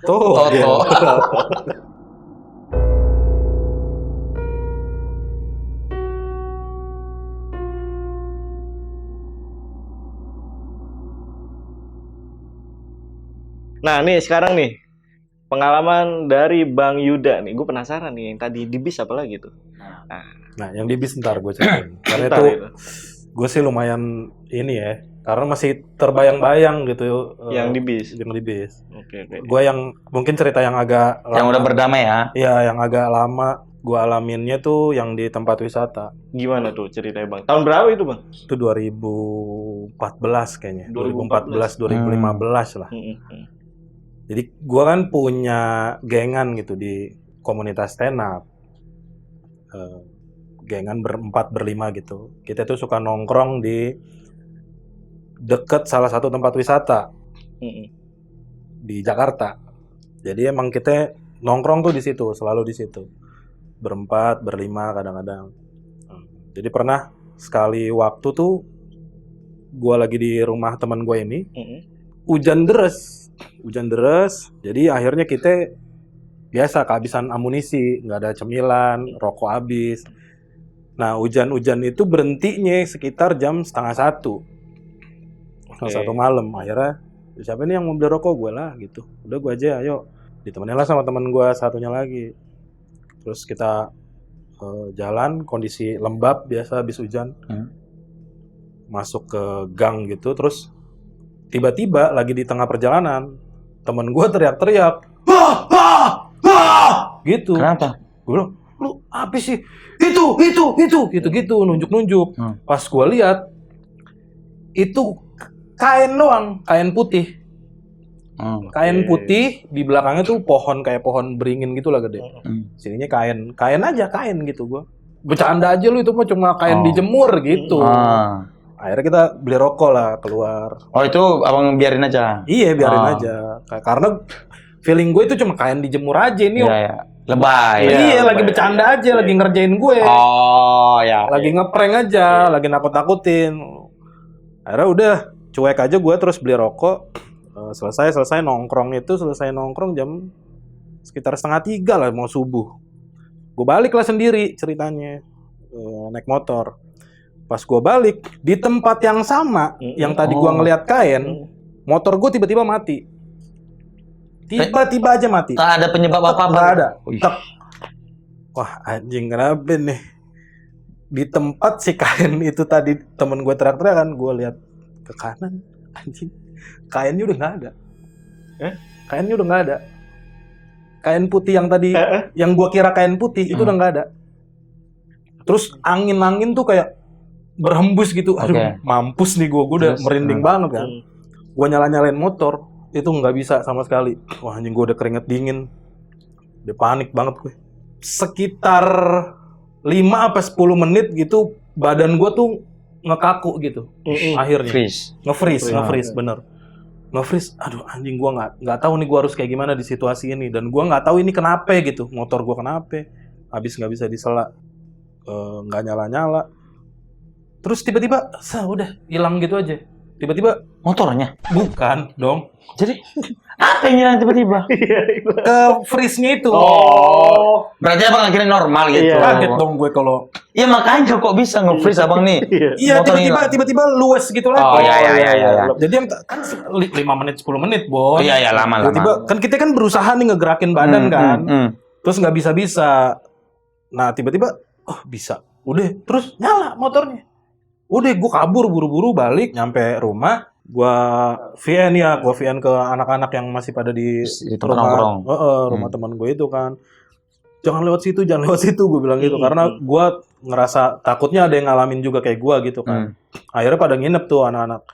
Toto. Nah nih sekarang nih pengalaman dari Bang Yuda nih, gue penasaran nih yang tadi di bis apa lagi tuh? Nah yang di bis ntar gue ceritain. Karena itu gue sih lumayan ini ya, karena masih terbayang-bayang gitu. Yang di bis. Oke. Gue yang mungkin cerita yang agak lama, yang udah berdamai ya? Iya, yang agak lama gue alaminnya tuh yang di tempat wisata. Gimana tuh ceritanya bang? Tahun berapa itu bang? Itu 2014 kayaknya. 2015 lah. Jadi gue kan punya gengan gitu di komunitas stand up. Gengan berlima gitu. Kita tuh suka nongkrong di deket salah satu tempat wisata di Jakarta. Jadi emang kita nongkrong tuh di situ, selalu di situ. Berempat, berlima kadang-kadang. Jadi pernah sekali waktu tuh gue lagi di rumah teman gue ini, hujan deras. Jadi akhirnya kita biasa kehabisan amunisi, nggak ada cemilan, rokok habis. Nah hujan-hujan itu berhentinya sekitar jam 12:30. Satu malam. Akhirnya siapa nih yang mau beli rokok? Gue lah gitu. Udah gue aja, ayo. Ditemenin lah sama teman gue satunya lagi. Terus kita jalan, kondisi lembab biasa habis hujan. Masuk ke gang gitu, terus tiba-tiba lagi di tengah perjalanan, temen gue teriak-teriak, gitu. Kenapa? Gue bilang, lu apa sih? Itu, gitu-gitu, nunjuk-nunjuk. Pas gue lihat, itu kain doang, kain putih. Kain putih, di belakangnya tuh pohon, kayak pohon beringin gitu lah gede. Sininya kain aja gitu gue. Bercanda aja lu, itu mah cuma kain dijemur gitu. Akhirnya kita beli rokok lah keluar. Oh itu abang biarin aja? Iya biarin aja. Karena feeling gue itu cuma kain dijemur aja ini. Iya. Lebay. Iya lagi bercanda aja, lagi ngerjain gue. Oh ya. Lagi ngeprank aja, lagi nakut-nakutin. Akhirnya udah cuek aja gue, terus beli rokok. Selesai nongkrong jam sekitar 2:30 lah, mau subuh. Gue balik lah sendiri ceritanya, naik motor. Pas gue balik di tempat yang sama yang tadi gue ngeliat kain, motor gue tiba-tiba mati. Tiba-tiba aja mati. Tak ada penyebab apa-apa. Nggak ada. Wah anjing, kenapa nih? Di tempat si kain itu tadi temen gue teriak-teriak kan, gue lihat ke kanan, anjing. Kainnya udah nggak ada. Kainnya udah nggak ada. Kain putih yang tadi, yang gua kira kain putih itu udah nggak ada. Terus angin tuh kayak berhembus gitu. Aduh, mampus nih gua udah merinding banget kan. Gua nyalain motor, itu nggak bisa sama sekali. Wah anjing, gua udah keringet dingin. Udah panik banget gue. Sekitar 5-10 menit gitu, badan gua tuh ngekaku gitu. Akhirnya. Nge-freeze bener. nge-freeze. Aduh anjing, gua nggak tahu nih gua harus kayak gimana di situasi ini, dan gua nggak tahu ini kenapa gitu, motor gua kenapa habis nggak bisa disela, nggak nyala-nyala, terus tiba-tiba udah hilang gitu aja. Tiba-tiba motornya? Bukan dong. Jadi apa yang hilang tiba-tiba? Freeze-nya itu. Oh. Berarti abang akhirnya normal gitu. Kaget dong gue kalau. Iya makanya kok bisa nge-freeze abang nih. Iya tiba-tiba luwes gitu lah. Oh iya. Jadi yang kan 5 menit 10 menit, Bon. Iya lama. Tiba-tiba kan kita kan berusaha nih ngegerakin badan kan. Terus nggak bisa. Nah tiba-tiba bisa. Udah terus nyala motornya. Udah gue kabur buru-buru balik, nyampe rumah, gue VN ke anak-anak yang masih pada di rumah teman gue itu kan. Jangan lewat situ, gue bilang gitu. Karena gue ngerasa takutnya ada yang ngalamin juga kayak gue gitu kan. Akhirnya pada nginep tuh anak-anak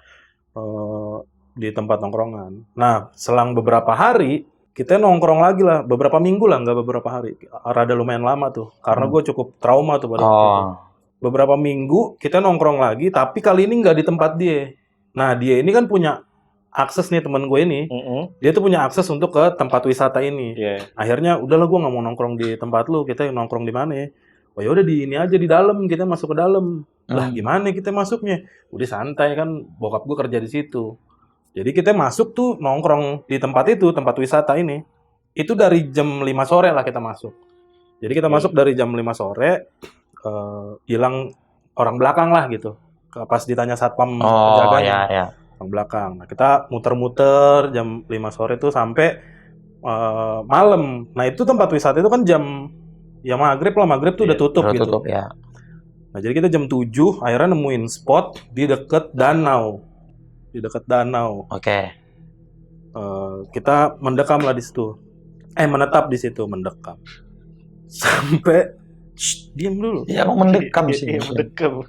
di tempat nongkrongan. Nah, selang beberapa hari, kita nongkrong lagi lah. Beberapa minggu lah, nggak beberapa hari. Rada lumayan lama tuh. Karena gue cukup trauma tuh pada waktu itu. Beberapa minggu kita nongkrong lagi, tapi kali ini nggak di tempat dia. Nah, dia ini kan punya akses nih, teman gue ini. Dia tuh punya akses untuk ke tempat wisata ini. Akhirnya, udahlah gue nggak mau nongkrong di tempat lu, kita nongkrong di mana ya? Oh ya udah di ini aja di dalam, kita masuk ke dalam. Lah gimana kita masuknya? Udah santai kan, bokap gue kerja di situ. Jadi kita masuk tuh nongkrong di tempat itu, tempat wisata ini. Itu dari jam 5 sore lah kita masuk. Jadi kita masuk dari jam 5 sore. Hilang orang belakang lah gitu. Pas ditanya satpam penjaganya, orang belakang. Nah, kita muter-muter jam 5 sore tuh sampai malam. Nah, itu tempat wisata itu kan jam maghrib tuh udah tutup gitu. Tutup ya. Nah, jadi kita jam 7 akhirnya nemuin spot di dekat danau. Oke. Kita mendekam lah di situ. Menetap di situ, mendekam. Sampai diam dulu. Iya, mau mendekam sih. Mendekam.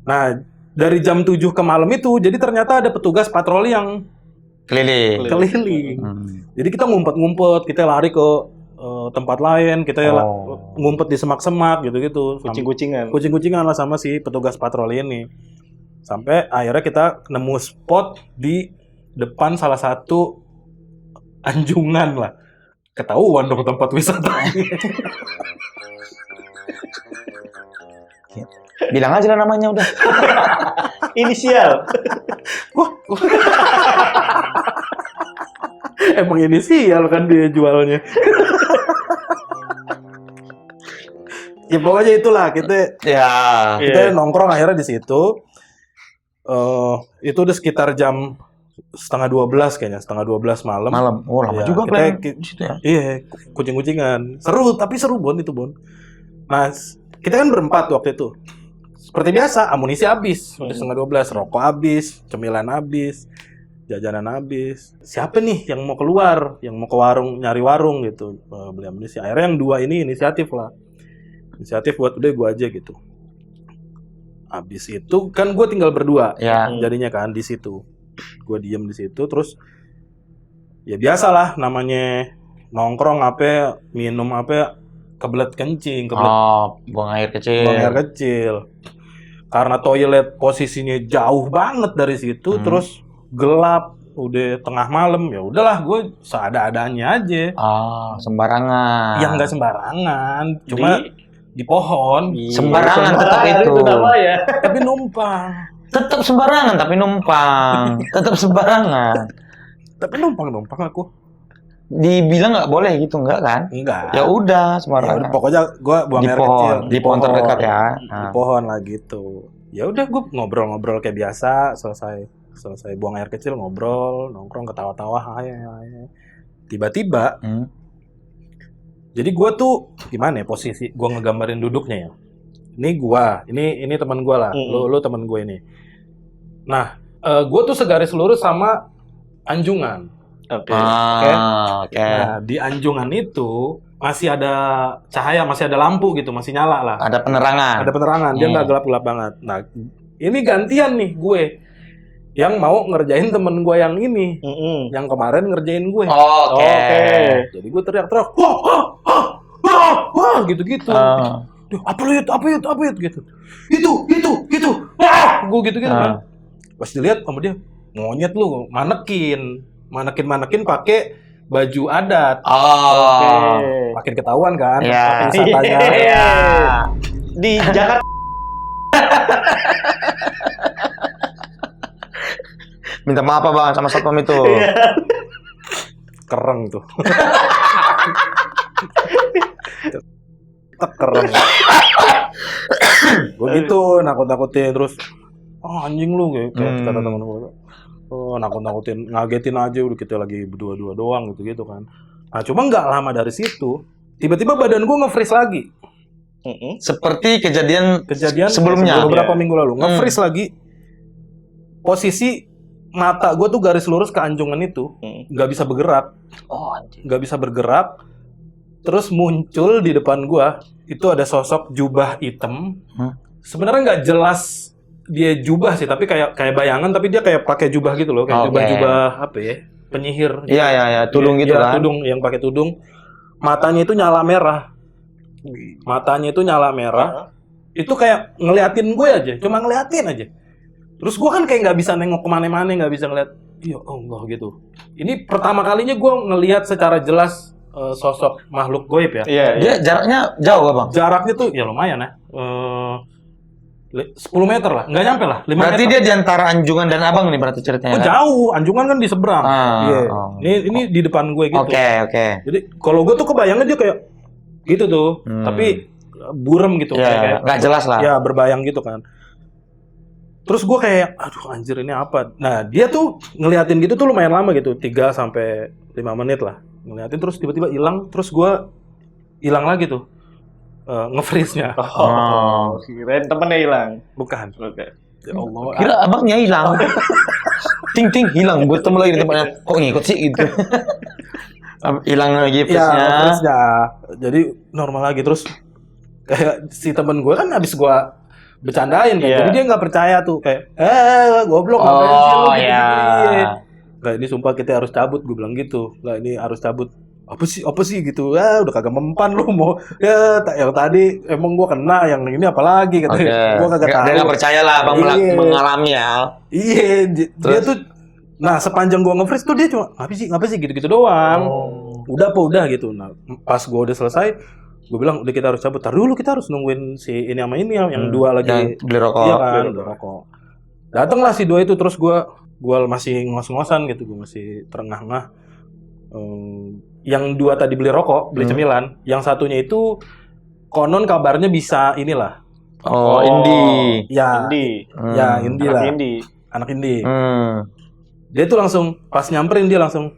Nah, dari jam 7 ke malam itu, jadi ternyata ada petugas patroli yang keliling. Jadi kita ngumpet-ngumpet, kita lari ke tempat lain, kita ngumpet di semak-semak gitu-gitu. Kucing-kucingan lah sama si petugas patroli ini. Sampai akhirnya kita nemu spot di depan salah satu anjungan lah. Ketahuan dong tempat wisata. Bilang aja lah namanya udah. Inisial. Emang inisial kan dia jualnya. Ya pokoknya itulah kita nongkrong akhirnya di situ. Itu udah sekitar jam 11:30 kayaknya, 11:30 malam. Oh, lama juga kan di situ ya. Iya, kucing-kucingan. Seru Bon itu, Bon. Nah, kita kan berempat waktu itu. Seperti biasa, amunisi habis. Udah 11:30, rokok habis, cemilan habis, jajanan habis. Siapa nih yang mau keluar, yang mau ke warung, nyari warung gitu, beli amunisi. Akhirnya yang dua ini inisiatif buat udah gue aja gitu. Habis itu kan gue tinggal berdua, jadinya kan di situ. Gue diem di situ, terus ya biasalah namanya nongkrong minum kebelet kencing, buang air kecil. Karena toilet posisinya jauh banget dari situ, terus gelap, udah tengah malam, ya udahlah gue seada-adanya aja. Sembarangan. Yang nggak sembarangan, cuma di pohon. Sembarangan tetap itu. Tapi numpang. Tetap sembarangan tapi numpang. Tetap sembarangan. Tapi numpang aku. Dibilang nggak boleh gitu, enggak kan? Enggak. Ya udah sembarangan. Ya, pokoknya gue buang air kecil di pohon terdekat ya. Di pohon lah gitu. Ya udah gue ngobrol-ngobrol kayak biasa, selesai buang air kecil ngobrol, nongkrong ketawa-tawa, hai. Tiba-tiba jadi gue tuh gimana ya posisi gue ngegambarin duduknya ya. Ini teman gue lah. Lu teman gue ini. Nah, gue tuh segaris lurus sama anjungan. Oke. Nah, di anjungan itu masih ada cahaya, masih ada lampu gitu, masih nyala lah. Ada penerangan. Dia nggak gelap-gelap banget. Nah, ini gantian nih gue yang mau ngerjain temen gue yang ini, yang kemarin ngerjain gue. Oke. Jadi gue teriak-teriak, wah, gitu-gitu. Apa yut gitu. Itu. Wah, gue gitu kan. Pas dilihat sama dia, monyet lu, manekin pakai baju adat. Makin ketahuan kan wisatanya. Di Jakarta. Minta maaf Bang sama satpam itu. Kereng tuh. Kereng. Begitu nakut-nakutin terus anjing lu kayak kata teman gue. Nakut-nakutin, ngagetin aja udah kita lagi berdua-dua doang gitu kan. Nah, cuma nggak lama dari situ, tiba-tiba badan gue nge-freeze lagi. Seperti kejadian sebelumnya beberapa minggu lalu, nge-freeze lagi. Posisi mata gue tuh garis lurus ke anjungan itu, nggak bisa bergerak. Nggak bisa bergerak. Terus muncul di depan gue, itu ada sosok jubah hitam. Sebenarnya nggak jelas dia jubah sih, tapi kayak bayangan, tapi dia kayak pakai jubah gitu loh, kayak jubah apa ya, penyihir. Iya, tudung gitu kan. Tudung, yang pakai tudung. Matanya itu nyala merah. Itu kayak ngeliatin gue aja, cuma ngeliatin aja. Terus gue kan kayak nggak bisa nengok kemana-mana, nggak bisa ngeliat, ya Allah gitu. Ini pertama kalinya gue ngeliat secara jelas sosok makhluk goib ya. Dia jaraknya jauh Bang? Jaraknya tuh ya lumayan ya. 10 meter lah, nggak nyampe lah. 5 berarti meter. dia di antara Anjungan dan Abang nih berarti ceritanya. Jauh, Anjungan kan di seberang. Ini di depan gue gitu. Oke. Jadi kalau gue tuh kebayangnya dia kayak gitu tuh, tapi burem gitu, kayak nggak jelas lah. Ya berbayang gitu kan. Terus gue kayak, aduh anjir ini apa? Nah dia tuh ngeliatin gitu tuh lumayan lama gitu, 3 sampai 5 menit lah ngeliatin, terus tiba-tiba hilang, terus gue hilang lagi tuh. Nge-freeze-nya. Kirain temennya hilang. Bukan. Oke. Ya Allah. Kira abangnya hilang. ting hilang. Gue ketemu lagi di tempatnya. Kok ngikut sih gitu. Hilang lagi freeze-nya. Ya, freeze-nya. Jadi normal lagi, terus kayak si temen gue kan habis gue bercandain kan. Jadi dia nggak percaya tuh kayak goblok ngapain sih lu gitu. Nggak, ini sumpah kita harus cabut, gue bilang gitu. Nggak, ini harus cabut. Apa sih gitu, udah kagak mempan lu mau yang tadi emang gua kena, yang ini apalagi katanya. Gua kagak tahu. Dia nggak percaya lah Bang mengalami ya. Iya, dia tuh, nah sepanjang gua nge-freeze tuh dia cuma ngapa sih gitu doang. Udah gitu. Nah pas gua udah selesai, gua bilang udah kita harus cabut. Tar dulu, kita harus nungguin si ini sama ini yang dua lagi beli rokok. Iya kan, beli rokok. Datanglah si dua itu, terus gua masih ngos-ngosan gitu, gua masih terengah-engah. Yang dua tadi beli rokok, beli cemilan. Yang satunya itu konon kabarnya bisa inilah. Indie. Ya, indie. Ya, indie lah. Anak indie. Dia tuh langsung pas nyamperin dia langsung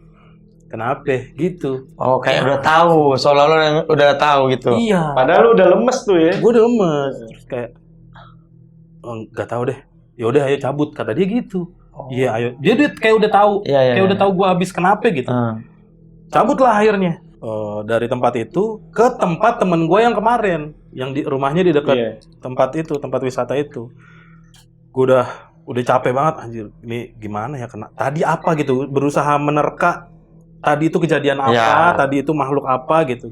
kenapa gitu. Kayak udah tahu, seolah-olah udah tahu gitu. Iya. Padahal lu udah lemes tuh ya. Gue udah lemes. Terus kayak nggak tahu deh. Ya udah ayo cabut, kata dia gitu. Iya, ayo. Dia kayak udah tahu. Kayak udah tahu gue habis kenapa gitu. Cabutlah akhirnya dari tempat itu ke tempat temen gue yang kemarin, yang di rumahnya di dekat tempat wisata itu. Gue udah capek banget, anjir. Ini gimana ya, kena tadi apa gitu, berusaha menerka tadi itu kejadian apa, tadi itu makhluk apa gitu.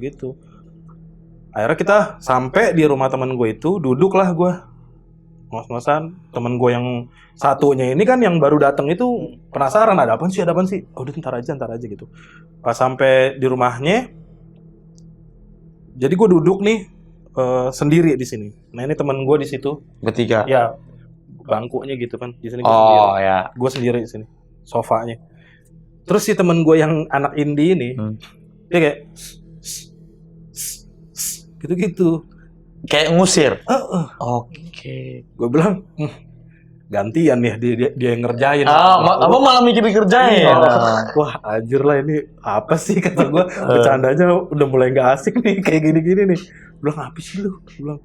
Akhirnya kita sampai di rumah temen gue itu, duduklah gue ngos-ngosan. Temen gue yang satunya ini kan yang baru datang itu penasaran ada apaan sih. Udah ntar aja gitu. Pas sampai di rumahnya, jadi gue duduk nih sendiri di sini. Nah ini temen gue di situ. Bertiga. Ya bangkunya gitu kan di sini. Gue sendiri di sini, sofanya. Terus si temen gue yang anak indie ini, dia kayak gitu-gitu. Kayak ngusir. Oke. Gue bilang gantian ya dia yang ngerjain. Abang malah mikir dikerjain. Wah, anjir lah ini apa sih, kata gue. Bercandanya udah mulai nggak asik nih kayak gini-gini nih. Bilang apa sih lu? Bilang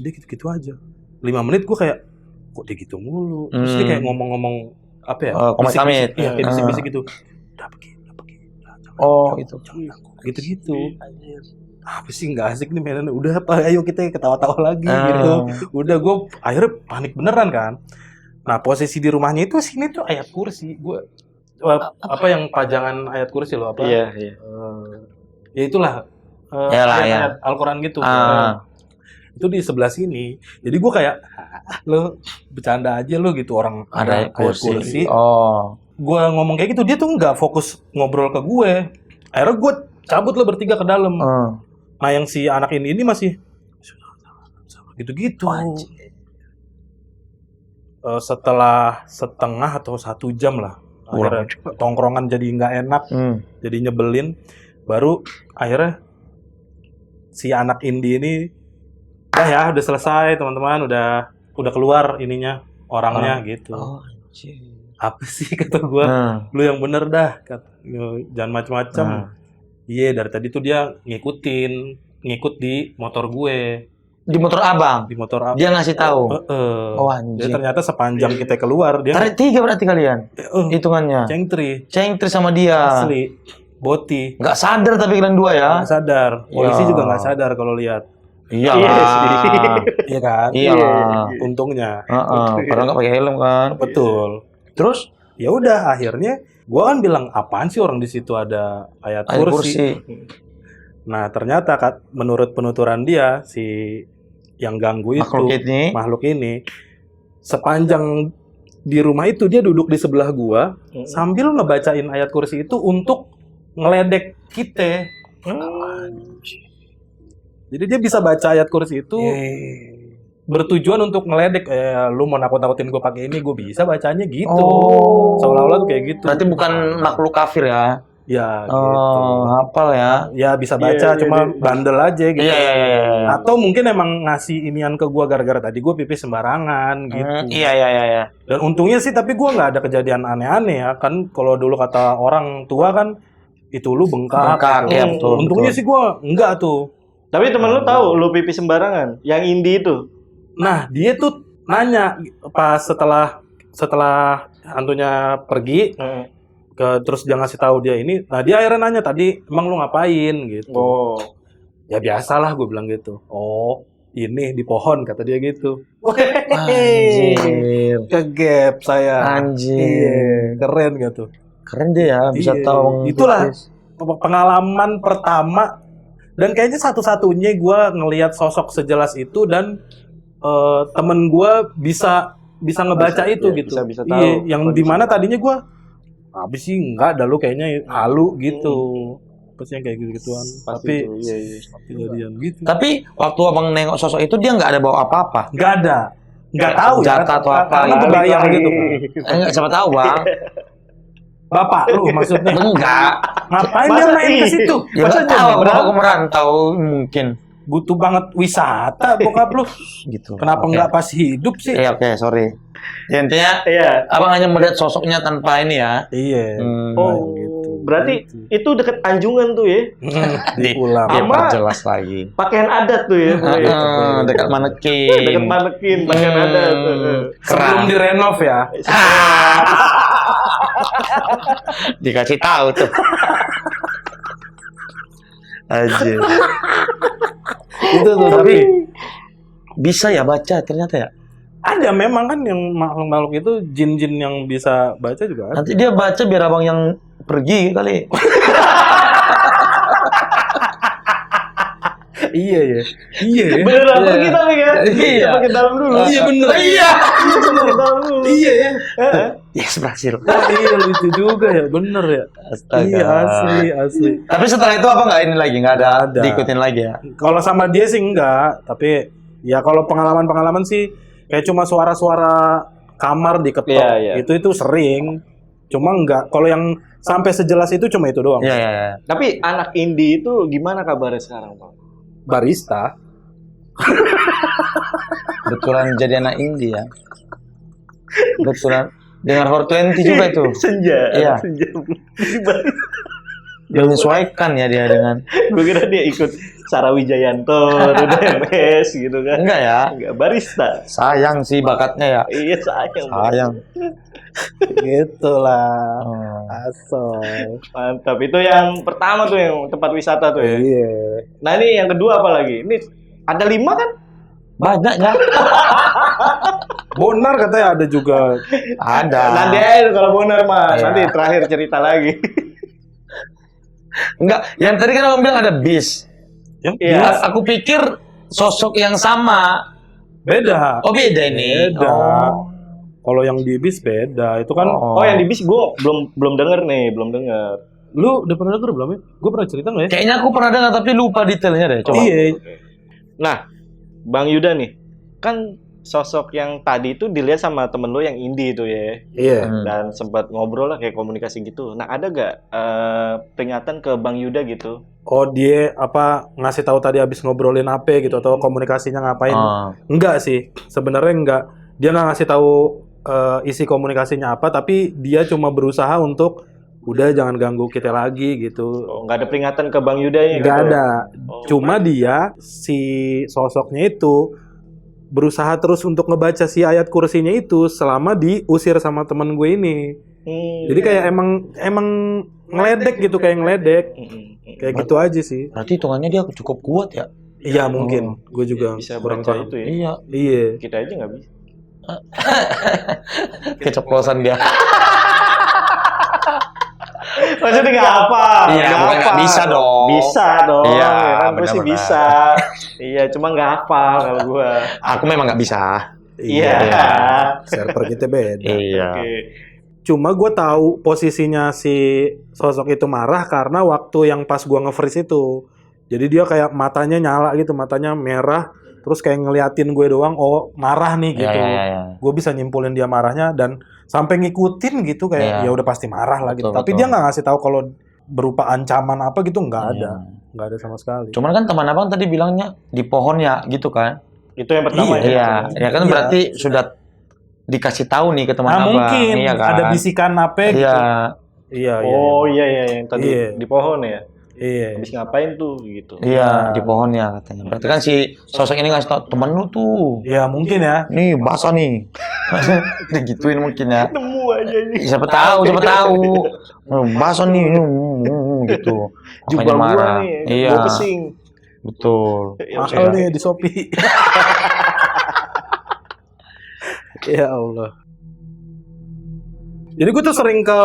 dia gitu-gitu aja. 5 menit gue kayak kok dia gitu mulu. Terus dia kayak ngomong-ngomong apa ya? Bisik-bisik. Iya, kayak bisik-bisik gitu. Udah pergi. Gitu. Apa sih nggak asik nih mainan, udah apa ayo kita ketawa-tawa lagi gitu. Udah gue akhirnya panik beneran kan. Nah posisi di rumahnya itu sini tuh ayat kursi, gue apa yang pajangan ayat kursi loh apa? Iya. Ya itulah ayat Al-Quran gitu. itu di sebelah sini. Jadi gue kayak, lo bercanda aja lo gitu, orang ada kursi. Gue ngomong kayak gitu, dia tuh nggak fokus ngobrol ke gue. Akhirnya gue cabut lo bertiga ke dalam. Nah yang si anak ini masih gitu-gitu. Setelah setengah atau 1 jam lah, akhirnya tongkrongan jadi nggak enak, jadi nyebelin. Baru akhirnya si anak indie ini udah selesai teman-teman, udah keluar ininya orangnya gitu. Apa sih kata gue, lu yang bener dah, jangan macem-macem. Iya, dari tadi tuh dia ngikut di motor gue. Di motor abang? Di motor abang. Dia ngasih tahu? Dia ternyata sepanjang kita keluar, dia... Tarik 3 berarti kalian? Hitungannya? Cengtri sama dia? Asli. Boti. Nggak sadar tapi kalian 2 ya? Nggak sadar. Polisi juga nggak sadar kalau lihat. Iyalah. Iya kan? Iyalah. Untungnya. Padahal nggak pakai helm kan? Betul. Terus? Ya udah, akhirnya gua kan bilang, apaan sih orang di situ ada ayat kursi. Nah ternyata menurut penuturan dia, si yang ganggu itu makhluk ini sepanjang di rumah itu dia duduk di sebelah gua sambil ngebacain ayat kursi itu untuk ngeledek kita. Jadi dia bisa baca ayat kursi itu bertujuan untuk ngeledek, lu mau nakut-nakutin gue pakai ini, gue bisa bacanya gitu. Seolah-olah tuh kayak gitu. Berarti bukan makhluk kafir ya? Ya gitu. Hafal ya? Ya bisa baca, cuma bandel aja gitu. Iya. Atau mungkin emang ngasih inian ke gue gara-gara tadi gue pipis sembarangan gitu. Iya. Dan untungnya sih, tapi gue nggak ada kejadian aneh-aneh ya. Kan kalau dulu kata orang tua kan, itu lu bengkak. Ya, betul. Untungnya sih gue enggak tuh. Tapi temen lu tahu lu pipis sembarangan, yang indie itu. Nah, dia tuh nanya pas setelah hantunya pergi, terus dia ngasih tahu dia ini. Nah, dia akhirnya nanya tadi, emang lu ngapain gitu. Ya biasalah gue bilang gitu. Ini di pohon kata dia gitu. Anjir. Kegep saya. Anjir. Keren gitu. Keren dia ya, bisa tahu. Itulah pengalaman pertama. Dan kayaknya satu-satunya gue ngelihat sosok sejelas itu, dan temen gue bisa ngebaca itu gitu. Bisa tahu. Yang dimana tadinya gue, habis sih enggak, dah lu kayaknya halu gitu. Pasti yang kayak gitu-gituan. Tapi kejadian gitu. Tapi waktu abang nengok sosok itu dia nggak ada bawa apa-apa? Nggak ada. Nggak tahu ya. Jatah atau apa? Karena kebayang gitu. Nggak siapa tahu bang. Bapak lu maksudnya? Enggak. Ngapain dia main ke situ? Ya nggak tahu, bapak merantau mungkin. Butuh banget wisata bokap lu. Gitu. Kenapa nggak pas hidup sih? Iya, oke, sorry. Ya, intinya abang hanya melihat sosoknya tanpa ini ya. Iya. Gitu. Berarti itu deket Anjungan tuh ya? Di Ulam. Ya, jelas lagi. Pakaian adat tuh ya? Dekat manekin. Pakaian adat tuh. Sebelum direnov ya? Dikasih tahu tuh. Aja. Itu tuh, tapi bisa ya baca ternyata ya. Ada memang kan yang makhluk-makhluk itu, jin-jin yang bisa baca juga ada. Nanti dia baca biar abang yang pergi kali. Iya ya. Beneran pergi tapi kan? Iya. Pakai dalam dulu. Iya bener. Iya. Pakai dalam dulu. Iya ya. Yes, berhasil. Iya lucu juga ya, bener ya. Astaga. Iya asli. Tapi setelah itu apa nggak ini lagi? Nggak ada diikutin lagi ya? Kalau sama dia sih enggak, tapi ya kalau pengalaman sih kayak cuma suara-suara kamar diketok. Iya. Itu sering. Cuma enggak, kalau yang sampai sejelas itu cuma itu doang. Iya. Tapi anak indie itu gimana kabarnya sekarang, Bang? Barista. Betulan jadi anak indie ya. Betulan dengan 420 juga itu. Senja. Iya. Senja. Menyesuaikan ya dia dengan. Gue kira dia ikut Sarah Wijayanto, MS gitu kan. Enggak ya. Enggak, barista. Sayang sih bakatnya ya. Iya, sayang. Gitulah. Asoy. Mantap. Itu yang pertama tuh, yang tempat wisata tuh ya. Iya. Nah ini yang kedua apa lagi? Ini ada 5 kan? Banyak ya. Bonar katanya ada juga. Ada. Nanti aja kalau Bonar mah. Iya. Nanti terakhir cerita lagi. Enggak, yang tadi kan abang bilang ada bis. Iya. Aku pikir sosok yang sama. Beda. Oh, beda ini. Beda. Oh. Kalau yang di bis beda. Itu kan yang di bis gue belum denger nih, belum denger. Lu udah pernah denger belum ya? Gue pernah cerita nggak ya? Kayaknya aku pernah dengar tapi lupa detailnya deh. Coba. Iya. Nah, Bang Yuda nih, kan sosok yang tadi itu dilihat sama temen lo yang indie itu ya. Iya. Dan sempat ngobrol lah kayak komunikasi gitu. Nah, ada gak peringatan ke Bang Yuda gitu? Oh, dia ngasih tahu tadi abis ngobrolin apa gitu atau komunikasinya ngapain? Enggak sih, sebenarnya enggak. Dia nggak ngasih tahu isi komunikasinya apa, tapi dia cuma berusaha untuk udah jangan ganggu kita lagi gitu. Oh, nggak ada peringatan ke Bang Yuda ya? Nggak ada. Oh, Cuma dia si sosoknya itu berusaha terus untuk ngebaca si ayat kursinya itu selama diusir sama teman gue ini. Jadi kayak emang ngeledek gitu, kayak ngeledek. Kayak gitu aja sih. Berarti hitungannya dia cukup kuat ya? Iya mungkin. Gue juga bisa kurang baca tahu. itu ya. Iya. Kita aja nggak bisa. Keceplosan dia. Maksudnya nggak apa? Iya, nggak bisa dong. Bisa dong. Iya, kan gue sih bisa. Iya, cuma nggak hafal kalau gue. Aku memang nggak bisa. Iya. Server kita beda. Iya. Okay. Cuma gue tahu posisinya si sosok itu marah karena waktu yang pas gue nge-freeze itu. Jadi dia kayak matanya nyala gitu, matanya merah. Terus kayak ngeliatin gue doang, oh marah nih gitu. Gue bisa nyimpulin dia marahnya dan sampai ngikutin gitu kayak ya udah pasti marah lah gitu. Tapi dia nggak ngasih tahu kalau berupa ancaman apa gitu, nggak ada, nggak ada sama sekali. Cuman kan teman abang tadi bilangnya di pohon ya gitu kan? Itu yang pertama ya. Iya kan berarti sudah dikasih tahu nih ke teman abang. Mungkin iya kan? ada bisikan apa gitu. Iya. Oh iya yang tadi di pohon ya. Iya. Habis ngapain tuh gitu. Iya, di pohon ya katanya. Berarti kan si sosok ini ngasih tau temen lu tuh. Iya, mungkin ya. Nih, basah nih. Digituin mungkin ya. Nemu aja nih. Siapa tahu. Basah nih. Gitu. Jubah gua nih. Iya. Gua pesing. Betul. Mahal nih di Shopee. Ya Allah. Jadi gue tuh sering ke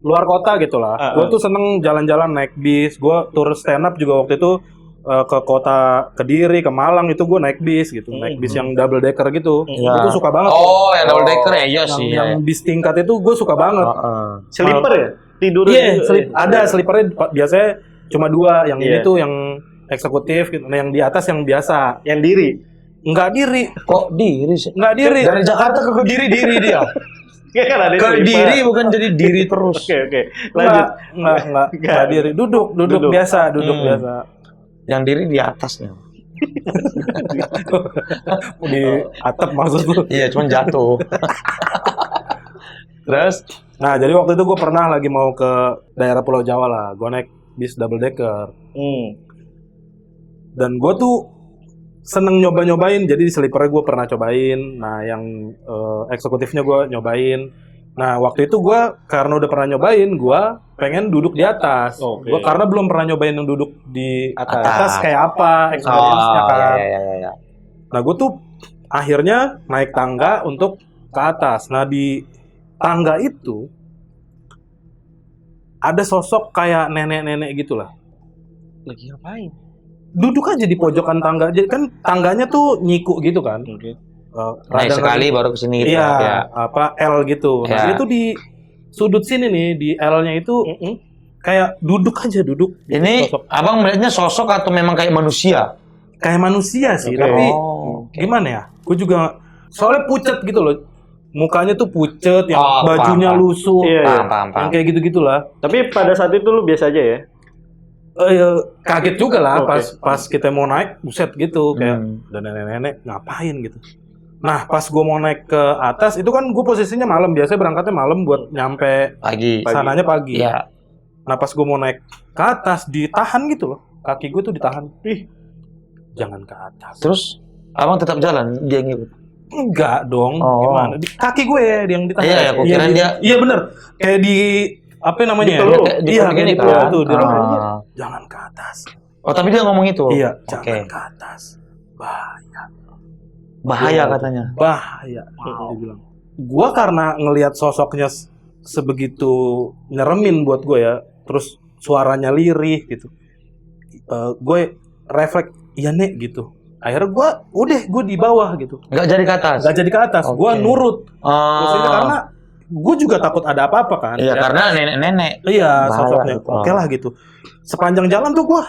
luar kota gitu lah. Gue tuh seneng jalan-jalan naik bis. Gue tur stand up juga waktu itu ke kota Kediri, ke Malang itu gue naik bis gitu. Naik bis yang double decker gitu. Gue tuh suka banget. Oh, yang double decker ya? Iya sih. Yang bis tingkat itu gue suka banget. Sleeper ya? Tidur? Iya, ada sleepernya biasanya cuma 2. Yang ini tuh yang eksekutif gitu. Nah, yang di atas yang biasa. Yang diri? Enggak diri. Kok diri sih? Enggak diri. Dari Jakarta ke Kediri diri dia. Kan ada Kediri bukan jadi diri terus. Oke. Lanjut. Enggak diri. Duduk biasa, duduk biasa. Yang diri di atasnya. Di atap maksud lu. Iya, cuman jatuh. Terus? Nah, jadi waktu itu gue pernah lagi mau ke daerah Pulau Jawa lah. Gue naik bis double decker. Dan gue tuh seneng nyoba-nyobain, jadi di sleepernya gue pernah cobain. Nah, yang eksekutifnya gue nyobain. Nah, waktu itu gue karena udah pernah nyobain, gue pengen duduk di atas. Gue karena belum pernah nyobain yang duduk di atas kayak apa experience-nya kan. Iya. Nah, gue tuh akhirnya naik tangga untuk ke atas. Nah, di tangga itu ada sosok kayak nenek-nenek gitulah. Lagi ngapain? Duduk aja di pojokan tangga. Jadi kan tangganya tuh nyiku gitu kan. Naik sekali baru kesini gitu. Iya, L gitu. Nah, dia tuh di sudut sini nih, di L-nya itu kayak duduk aja, duduk. Ini sosok. Abang melihatnya sosok atau memang kayak manusia? Kayak manusia sih, tapi gimana ya? Gue juga soalnya pucet gitu loh. Mukanya tuh pucet, yang bajunya lusuh. Paham. Yang kayak gitu-gitulah. Tapi pada saat itu lu biasa aja ya? Kaget juga lah pas kita mau naik, buset gitu kayak dan nenek-nenek ngapain gitu. Nah, pas gue mau naik ke atas itu kan gue posisinya malam, biasanya berangkatnya malam buat nyampe sananya pagi. Iya. Nah, pas gue mau naik ke atas ditahan gitu loh, kaki gue tuh ditahan. Jangan ke atas. Terus abang tetap jalan, dia ngikut? Enggak dong, gimana? Kaki gue yang ditahan. Iya, aku kira dia. Iya bener, kayak di apa namanya? Iya, gini kan. Tuh, jangan ke atas. Oh, tapi dia ngomong itu? Iya, jangan ke atas. Bahaya katanya. Bahaya. Dia bilang. Gua karena ngelihat sosoknya sebegitu nyeremin buat gue ya, terus suaranya lirih gitu. Gue refleks, iya nek gitu. Akhirnya gue di bawah gitu. Nggak jadi ke atas? Nggak jadi ke atas, gue nurut. Maksudnya karena gue juga takut ada apa-apa kan. Iya, karena nenek-nenek. Iya, sosoknya. Gitu. Oke lah gitu. Sepanjang jalan tuh gue,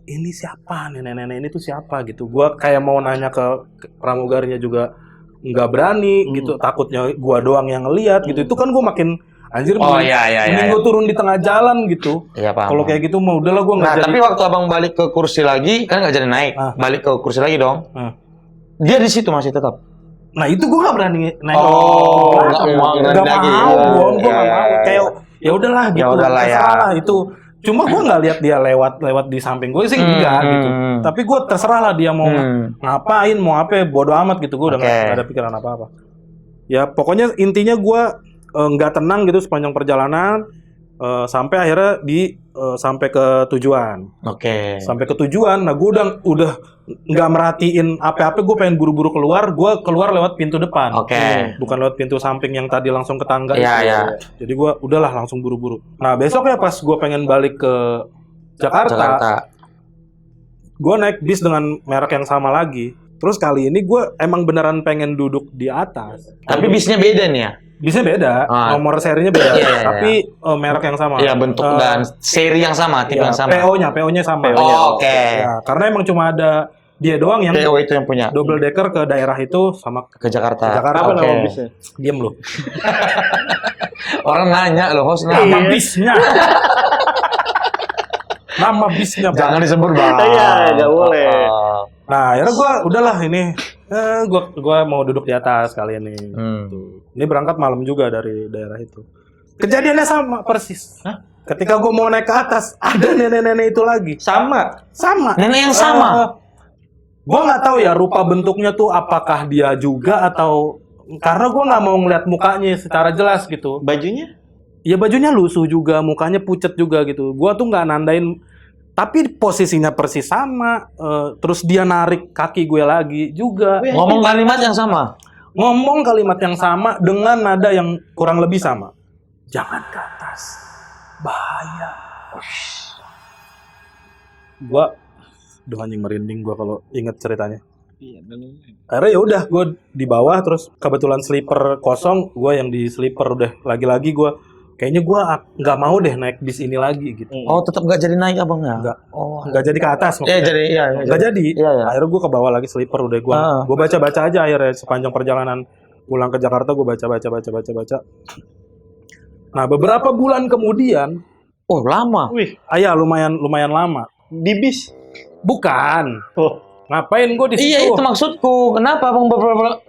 ini siapa? Nenek-nenek ini tuh siapa gitu. Gue kayak mau nanya ke pramugarinya juga nggak berani gitu. Takutnya gue doang yang ngelihat gitu. Itu kan gue makin anjir, mending gue turun di tengah jalan gitu. Iya, paham. Kalau kayak gitu mau udahlah gue nggak jadi. Tapi waktu abang balik ke kursi lagi kan nggak jadi naik, balik ke kursi lagi dong. Dia di situ masih tetap. Nah itu gue nggak berani naik. Nggak mau. Gue nggak mau. Kayak ya udahlah gitu. Ya udahlah ya. Terserah itu. Cuma gue nggak lihat dia lewat di samping gue sih enggak gitu. Tapi gue terserah lah dia mau ngapain, mau apa, bodo amat gitu. Gue udah nggak ada pikiran apa-apa. Ya pokoknya intinya gue nggak tenang gitu sepanjang perjalanan sampai akhirnya sampai ke tujuan. Sampai ke tujuan, nah gue udah nggak merhatiin apa-apa, gue pengen buru-buru keluar, gue keluar lewat pintu depan. Bukan lewat pintu samping yang tadi langsung ke tangga. Jadi gue udahlah langsung buru-buru. Nah besoknya pas gue pengen balik ke Jakarta. Gue naik bis dengan merek yang sama lagi. Terus kali ini gue emang beneran pengen duduk di atas. Tapi bisnya beda nih ya? Bisnya beda, nomor serinya beda, tapi merek yang sama. Iya, bentuk dan seri yang sama, tipe yang sama. PO-nya sama. Ya, karena emang cuma ada dia doang yang PO itu yang punya. Double decker ke daerah itu sama ke Jakarta. Apa nama bisnya? Diam lu. Orang nanya loh, host nama bisnya. Nama bisnya. Jangan disebut, Bang. Iya, enggak boleh. Nah, akhirnya gue udahlah ini gue mau duduk di atas kali ini. Ini berangkat malam juga dari daerah itu. Kejadiannya sama persis. Ketika gue mau naik ke atas, ada nenek-nenek itu lagi. Sama. Nenek yang sama. Gue nggak tahu ya rupa bentuknya tuh apakah dia juga atau karena gue nggak mau ngeliat mukanya secara jelas gitu. Bajunya? Ya bajunya lusuh juga, mukanya pucet juga gitu. Gue tuh nggak nandain. Tapi posisinya persis sama, terus dia narik kaki gue lagi juga. Ngomong kalimat yang sama? Ngomong kalimat yang sama dengan nada yang kurang lebih sama. Jangan ke atas, bahaya. Gua, anjing merinding gua kalau inget ceritanya. Akhirnya ya udah, gue di bawah, terus kebetulan sleeper kosong, gue yang di sleeper udah lagi-lagi gue. Kayaknya gue nggak mau deh naik bis ini lagi gitu. Oh, tetap nggak jadi naik abang ya? Nggak jadi ke atas. Nggak jadi. Akhirnya gue ke bawah lagi sleeper udah gue baca-baca aja akhirnya sepanjang perjalanan pulang ke Jakarta gue baca. Nah beberapa bulan kemudian. Oh lama. Lumayan lama. Di bis? Bukan. Ngapain gue di situ? Iya itu maksudku. Kenapa abang beberapa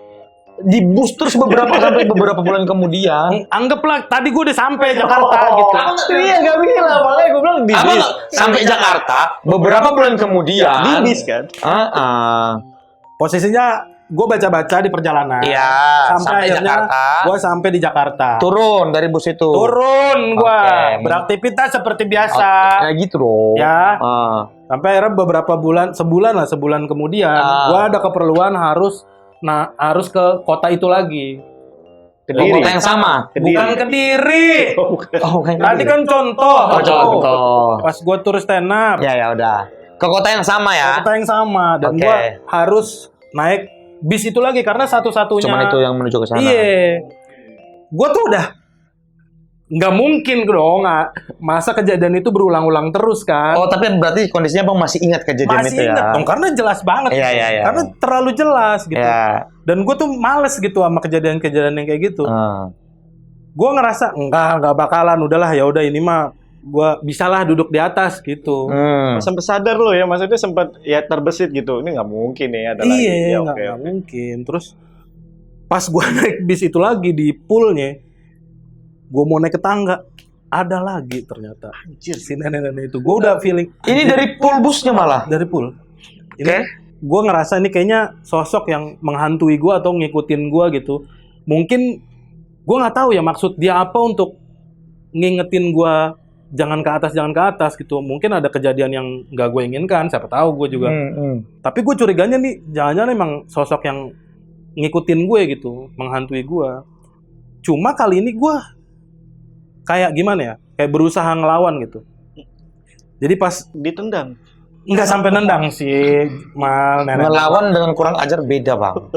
di bus terus sampai beberapa bulan kemudian? Anggaplah tadi gue udah sampai Jakarta gitu. Iya gak bilang, makanya gue bilang di bis. Sampai Jakarta beberapa bulan kemudian. Di bis kan? Posisinya gue baca-baca di perjalanan. Iya. Sampai Jakarta. Gue sampai di Jakarta. Turun dari bus itu. Turun gue. Beraktivitas seperti biasa. Kayak gitu loh. Ya. Sampai akhirnya sebulan kemudian gue ada keperluan harus ke kota itu lagi. Kediri. Kota yang sama. Bukan Kediri. Tadi kan contoh. Pas gue tur stand up. Ya udah. Ke kota yang sama ya. Kota yang sama dan gue harus naik bis itu lagi karena satu-satunya. Cuman itu yang menuju ke sana. Iya. Gue tuh udah nggak mungkin dong, masa kejadian itu berulang-ulang terus kan? Oh tapi berarti kondisinya bang masih ingat kejadian itu ya? Masih ingat dong, karena jelas banget. Iya. Karena terlalu jelas gitu. Ya. Dan gue tuh males gitu sama kejadian-kejadian yang kayak gitu. Gue ngerasa nggak bakalan, udahlah ya udah ini mah gue bisalah duduk di atas gitu. Sampai sadar lo ya, maksudnya sempat ya terbesit gitu. Ini nggak mungkin ya ada lagi. Iya, nggak mungkin. Terus pas gue naik bis itu lagi di poolnya. Gue mau naik ke tangga, ada lagi ternyata. Anjir, si nenek-nenek itu. Gue udah feeling. Ini dari pool busnya malah? Dari pool. Ini gue ngerasa ini kayaknya sosok yang menghantui gue atau ngikutin gue gitu. Mungkin gue nggak tahu ya maksud dia apa untuk ngingetin gue jangan ke atas gitu. Mungkin ada kejadian yang nggak gue inginkan, siapa tahu gue juga. Tapi gue curiganya nih, jangan-jangan emang sosok yang ngikutin gue gitu, menghantui gue. Cuma kali ini gue kayak gimana ya? Kayak berusaha ngelawan gitu. Jadi pas ditendang. Enggak sampai nendang sih, mal nenek. Melawan dengan kurang ajar beda, Bang.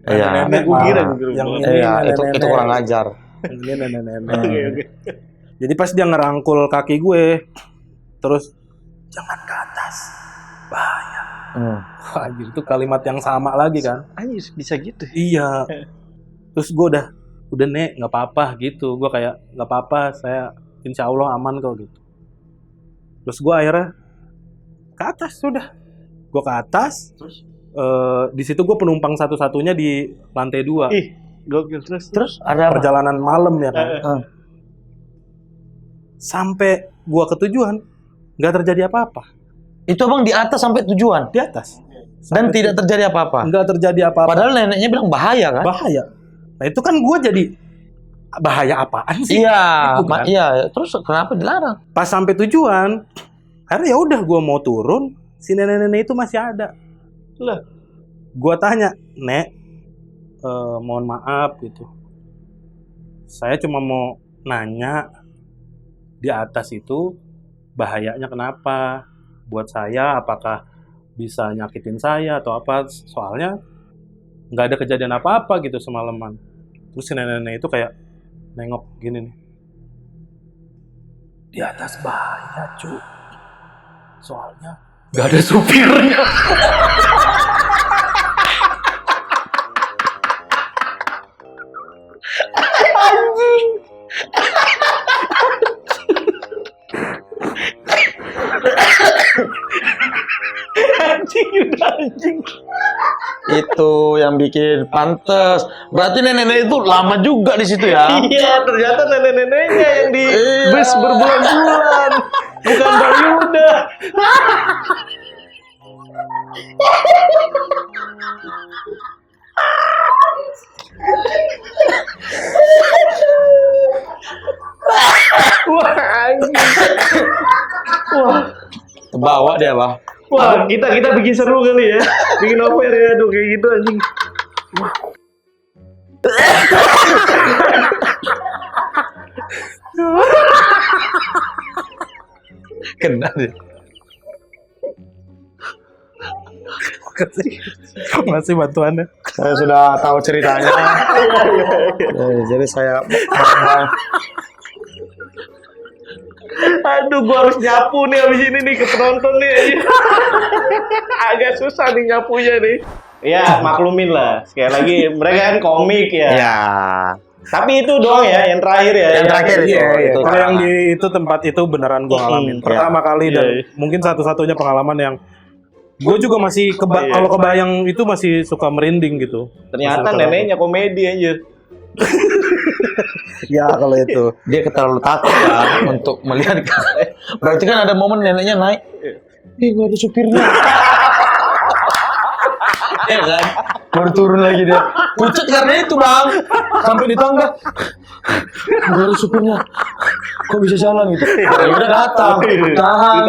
Iya. Nenek Gue kira. Yang ini itu kurang ajar. Ini nenek. Oke. Jadi pas dia ngerangkul kaki gue, terus jangan ke atas, bahaya. Wah, itu kalimat yang sama lagi kan? Anjir, bisa gitu. Iya. Terus gue udah Nek, nggak apa-apa gitu. Gue kayak nggak apa-apa, saya insya Allah aman kok gitu. Terus gue akhirnya ke atas sudah. Gue ke atas. Terus di situ gue penumpang satu-satunya di lantai 2. Ih, gokil. Terus ada perjalanan malam ya kan. Sampai gue ke tujuan nggak terjadi apa-apa. Itu Abang di atas sampai tujuan? Di atas. Dan tidak terjadi apa-apa? Nggak terjadi apa-apa. Padahal neneknya bilang bahaya kan? Bahaya. Nah itu kan gue jadi bahaya apaan sih? Iya, gitu kan? iya. Terus kenapa dilarang? Pas sampai tujuan, akhirnya ya udah gue mau turun, si nenek-nenek itu masih ada. Lah, gue tanya, Nek, mohon maaf gitu. Saya cuma mau nanya di atas itu bahayanya kenapa? Buat saya apakah bisa nyakitin saya atau apa? Soalnya nggak ada kejadian apa-apa gitu semalaman. Terus si nenek-nenek itu kayak nengok gini nih. Di atas bahaya, cu. Soalnya nggak ada supirnya. Anjing. Itu yang bikin pantes. Berarti nenek-nenek itu lama juga di situ ya? Iya, ternyata nenek-neneknya yang di bus berbulan-bulan. Bukan Bang Yuda. Wah, anjing. Wah. Kebawa dia, Bang. Wah, kita bikin seru kali ya. Bikin over ya, aduh kayak gitu anjing. Wah. Kena deh. Masih bantuannya. Saya sudah tahu ceritanya. Jadi saya Aduh, gua harus nyapu nih abis ini nih ke penonton nih. Agak susah nih nyapunya nih. Ya, maklumin lah. Sekali lagi, mereka kan komik ya. Ya. Tapi itu doang ya, yang terakhir ya. Yang terakhir Iya. itu. Kalau yang di itu tempat itu beneran gue ngalamin. Pertama kali dan mungkin satu-satunya pengalaman yang gue juga masih kalau kebayang itu masih suka merinding gitu. Ternyata neneknya komedi aja. Ya kalau itu dia terlalu takut ya untuk melihat. Berarti kan ada momen neneknya naik. Nggak ada supirnya. Ya kan? Baru turun lagi dia. Pucat karena itu, Bang. Sampai di tangga. Nggak ada supirnya. Kok bisa jalan gitu? Ya udah datang. Tahan.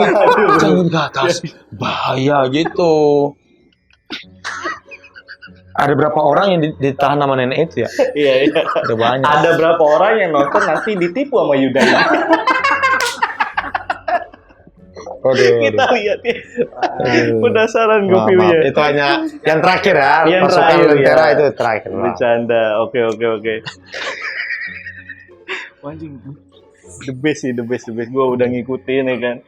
Jangan ke atas. Bahaya gitu. Ada berapa orang yang ditahan sama nenek itu ya? Iya. Ada banyak. Ada berapa orang yang nonton nanti ditipu sama Yuda? Kita lihat ya. Penasaran gue view-nya. Itu hanya yang terakhir ya. Yang Pasukan terakhir Lentera ya. itu terakhir. Bercanda. Oke. Anjing. The best. Gue udah ngikutin ya kan.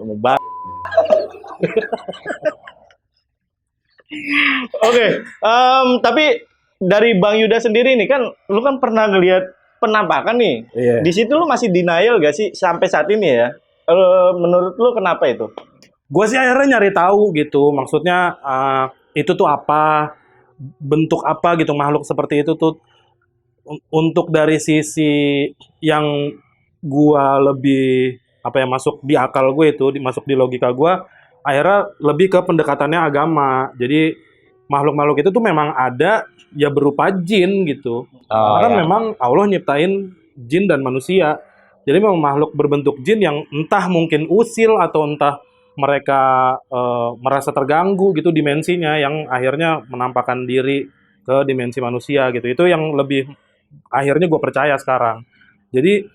Mau bang. Oke, tapi dari Bang Yuda sendiri nih kan, lu kan pernah ngelihat penampakan nih. Iya. Di situ lu masih denial gak sih sampai saat ini ya? Menurut lu kenapa itu? gue sih akhirnya nyari tahu gitu. Maksudnya itu tuh apa, bentuk apa gitu makhluk seperti itu tuh. Untuk dari sisi yang gue lebih masuk di akal gue itu, masuk di logika gue, akhirnya lebih ke pendekatannya agama. Jadi makhluk-makhluk itu tuh memang ada ya berupa jin gitu. Karena memang Allah nyiptain jin dan manusia. Jadi memang makhluk berbentuk jin yang entah mungkin usil atau entah mereka merasa terganggu gitu dimensinya yang akhirnya menampakkan diri ke dimensi manusia gitu. Itu yang lebih akhirnya gue percaya sekarang. Jadi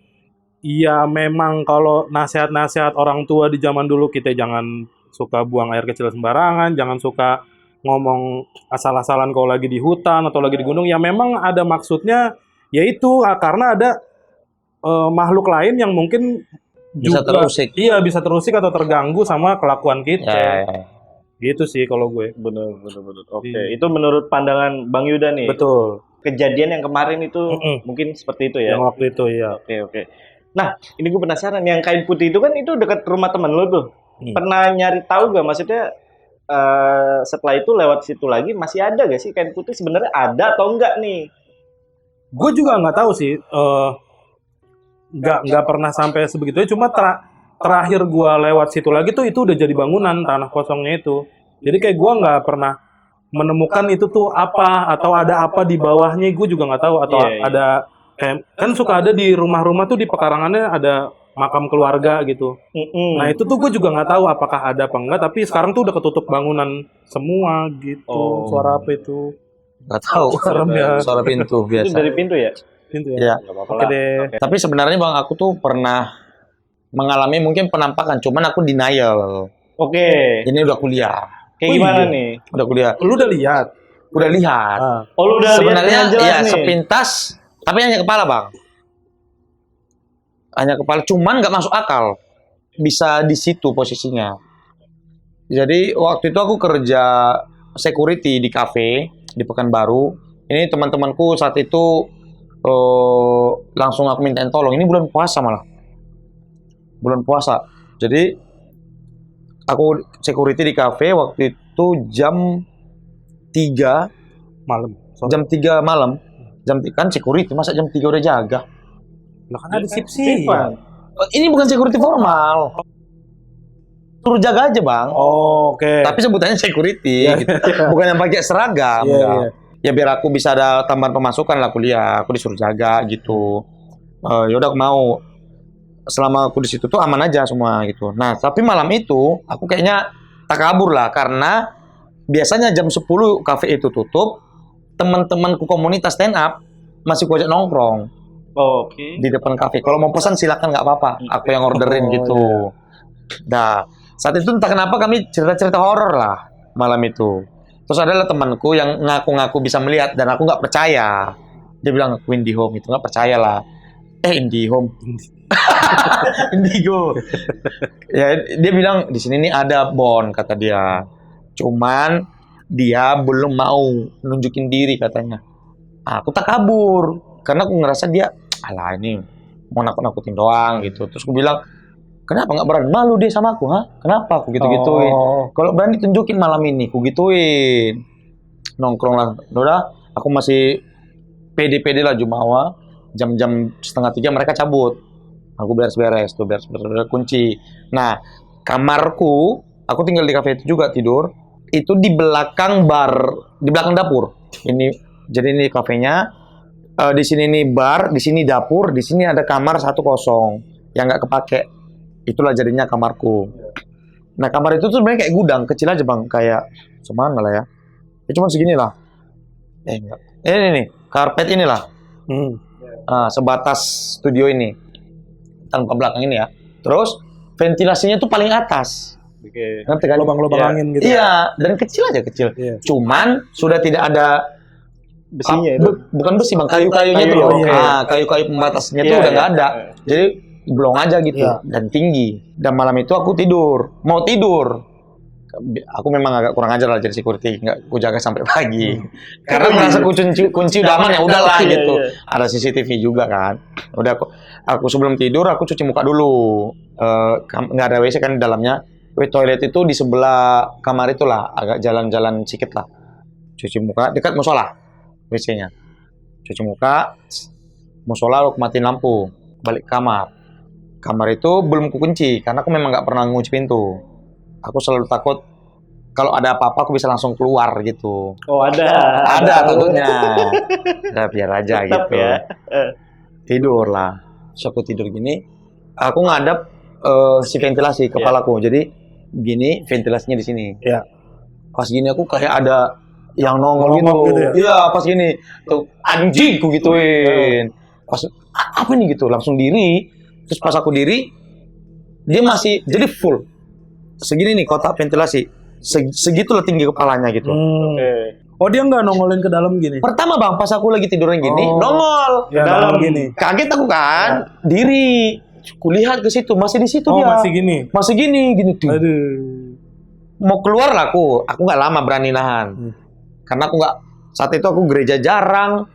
Iya, memang kalau nasihat-nasihat orang tua di zaman dulu, kita jangan suka buang air kecil sembarangan, jangan suka ngomong asal-asalan kalau lagi di hutan atau lagi di gunung. Ya memang ada maksudnya, yaitu karena ada makhluk lain yang mungkin bisa juga terusik. Iya, bisa terusik atau terganggu sama kelakuan kita. Ya. Gitu sih kalau gue. Bener. Oke. Itu menurut pandangan Bang Yuda nih. Betul. Kejadian yang kemarin itu mungkin seperti itu ya. Yang waktu itu ya. Oke. Nah, ini gue penasaran, yang kain putih itu kan itu dekat rumah temen lo tuh. Pernah nyari tahu gak, maksudnya setelah itu lewat situ lagi masih ada gak sih kain putih, sebenarnya ada atau enggak nih? Gue juga nggak tahu sih. Nggak pernah sampai sebegitunya. Cuma terakhir gue lewat situ lagi tuh itu udah jadi bangunan tanah kosongnya itu. Jadi kayak gue nggak pernah menemukan itu tuh apa atau ada apa di bawahnya. Gue juga nggak tahu atau ada kayak kan suka ada di rumah-rumah tuh di pekarangannya ada makam keluarga gitu. Nah itu tuh gue juga nggak tahu apakah ada apa enggak, tapi sekarang tuh udah ketutup bangunan semua gitu. Suara apa itu? Nggak tahu. Serem ya. Suara pintu biasa. Itu dari pintu ya? Pintu ya. Oke deh. Tapi sebenarnya Bang, aku tuh pernah mengalami mungkin penampakan, cuman aku denial. Oke. Ini udah kuliah. Kayak gimana nih? Udah kuliah. Lu udah lihat? Udah lihat. Oh, lu udah sebenarnya lihat ya nih. sepintas, tapi hanya kepala Bang. Hanya kepala, cuman nggak masuk akal. Bisa di situ posisinya. Jadi waktu itu aku kerja security di cafe di Pekanbaru. Ini teman-temanku saat itu langsung aku mintain tolong. Ini bulan puasa malah. Bulan puasa. Jadi aku security di cafe waktu itu jam 3 malam. Jam 3 malam. Kan security, masa jam 3 udah jaga? Lah kan ada sip-sip. Ini bukan security formal. Suruh jaga aja Bang. Oh, oke. Tapi sebutannya security, gitu. Bukan yang pakai seragam. Ya biar aku bisa ada tambahan pemasukan lah kuliah. Aku disuruh jaga gitu. Yaudah aku mau. Selama aku di situ tuh aman aja semua gitu. Nah tapi malam itu aku kayaknya tak kabur lah, karena biasanya jam 10 kafe itu tutup. Teman-temanku komunitas stand up masih ku ajak nongkrong. Di depan kafe. Kalau mau pesan silakan, nggak apa-apa. Aku yang orderin gitu. Nah, saat itu entah kenapa kami cerita-cerita horor lah malam itu. Terus adalah temanku yang ngaku-ngaku bisa melihat dan aku nggak percaya. Dia bilang aku IndiHome, itu nggak percaya lah. IndiHome, Indigo. Ya dia bilang di sini nih ada Bon, kata dia. Cuman dia belum mau nunjukin diri katanya. Aku tak kabur karena aku ngerasa dia alah ini mau nakut-nakutin doang gitu. Terus aku bilang, kenapa nggak berani? Malu dia sama aku, kenapa aku gitu-gituin? Kalau berani tunjukin malam ini, aku gituin. Nongkrong lah, udah. Aku masih pede-pede lah Jumawa. Jam-jam 2:30 mereka cabut. Aku beres-beres, kunci. Nah, kamarku, aku tinggal di kafe itu juga tidur. Itu di belakang bar, di belakang dapur. Jadi ini kafenya. Di sini nih bar, di sini dapur, di sini ada kamar 1 kosong yang nggak kepake. Itulah jadinya kamarku. Nah kamar itu tuh sebenarnya kayak gudang kecil aja Bang, kayak semana lah ya. Cuma segini lah. Enggak. Ini nih, karpet inilah. Sebatas studio ini, tanpa belakang ini ya. Terus ventilasinya tuh paling atas. Ngerti kan? Lubang-lubang angin gitu. Iya, dan kecil aja kecil. Cuman sudah tidak ada besinya itu. Bukan besi Bang, kayu-kayunya tuh. Kayu-kayu pembatasnya tuh udah nggak ada. Jadi blong aja gitu dan tinggi. Dan malam itu aku mau tidur. Aku memang agak kurang ajar lah jadi security, nggak aku jaga sampai pagi. Karena merasa kunci udah aman ya udahlah gitu. Ada CCTV juga kan. Udah aku sebelum tidur aku cuci muka dulu. Nggak ada WC kan di dalamnya. Toilet itu di sebelah kamar itulah, agak jalan-jalan sedikit lah. Cuci muka dekat musola WC-nya. Cuci muka, musola aku matiin lampu, balik kamar. Kamar itu belum kukunci karena aku memang nggak pernah ngunci pintu. Aku selalu takut kalau ada apa-apa aku bisa langsung keluar gitu. Oh ada takutnya. Udah biar aja tetap gitu. Ya. Tidur lah. Terus aku tidur gini, aku ngadap si ventilasi kepalaku. Jadi gini ventilasinya di sini. Iya. Pas gini aku kayak ada yang nongol gitu. Iya, pas gini tuh anjing ku gituin. Pas apa nih gitu, langsung diri. Terus pas aku diri, dia masih jadi full. Segini nih kotak ventilasi. Segitulah tinggi kepalanya gitu. Oh, dia nggak nongolin ke dalam gini? Pertama bang, pas aku lagi tiduran gini, nongol ya, dalam gini. Kaget aku kan, diri. Kulihat ke situ, masih di situ dia. Masih gini tuh. Aduh. Mau keluar lah aku nggak lama berani nahan. Karena aku nggak, saat itu aku gereja jarang,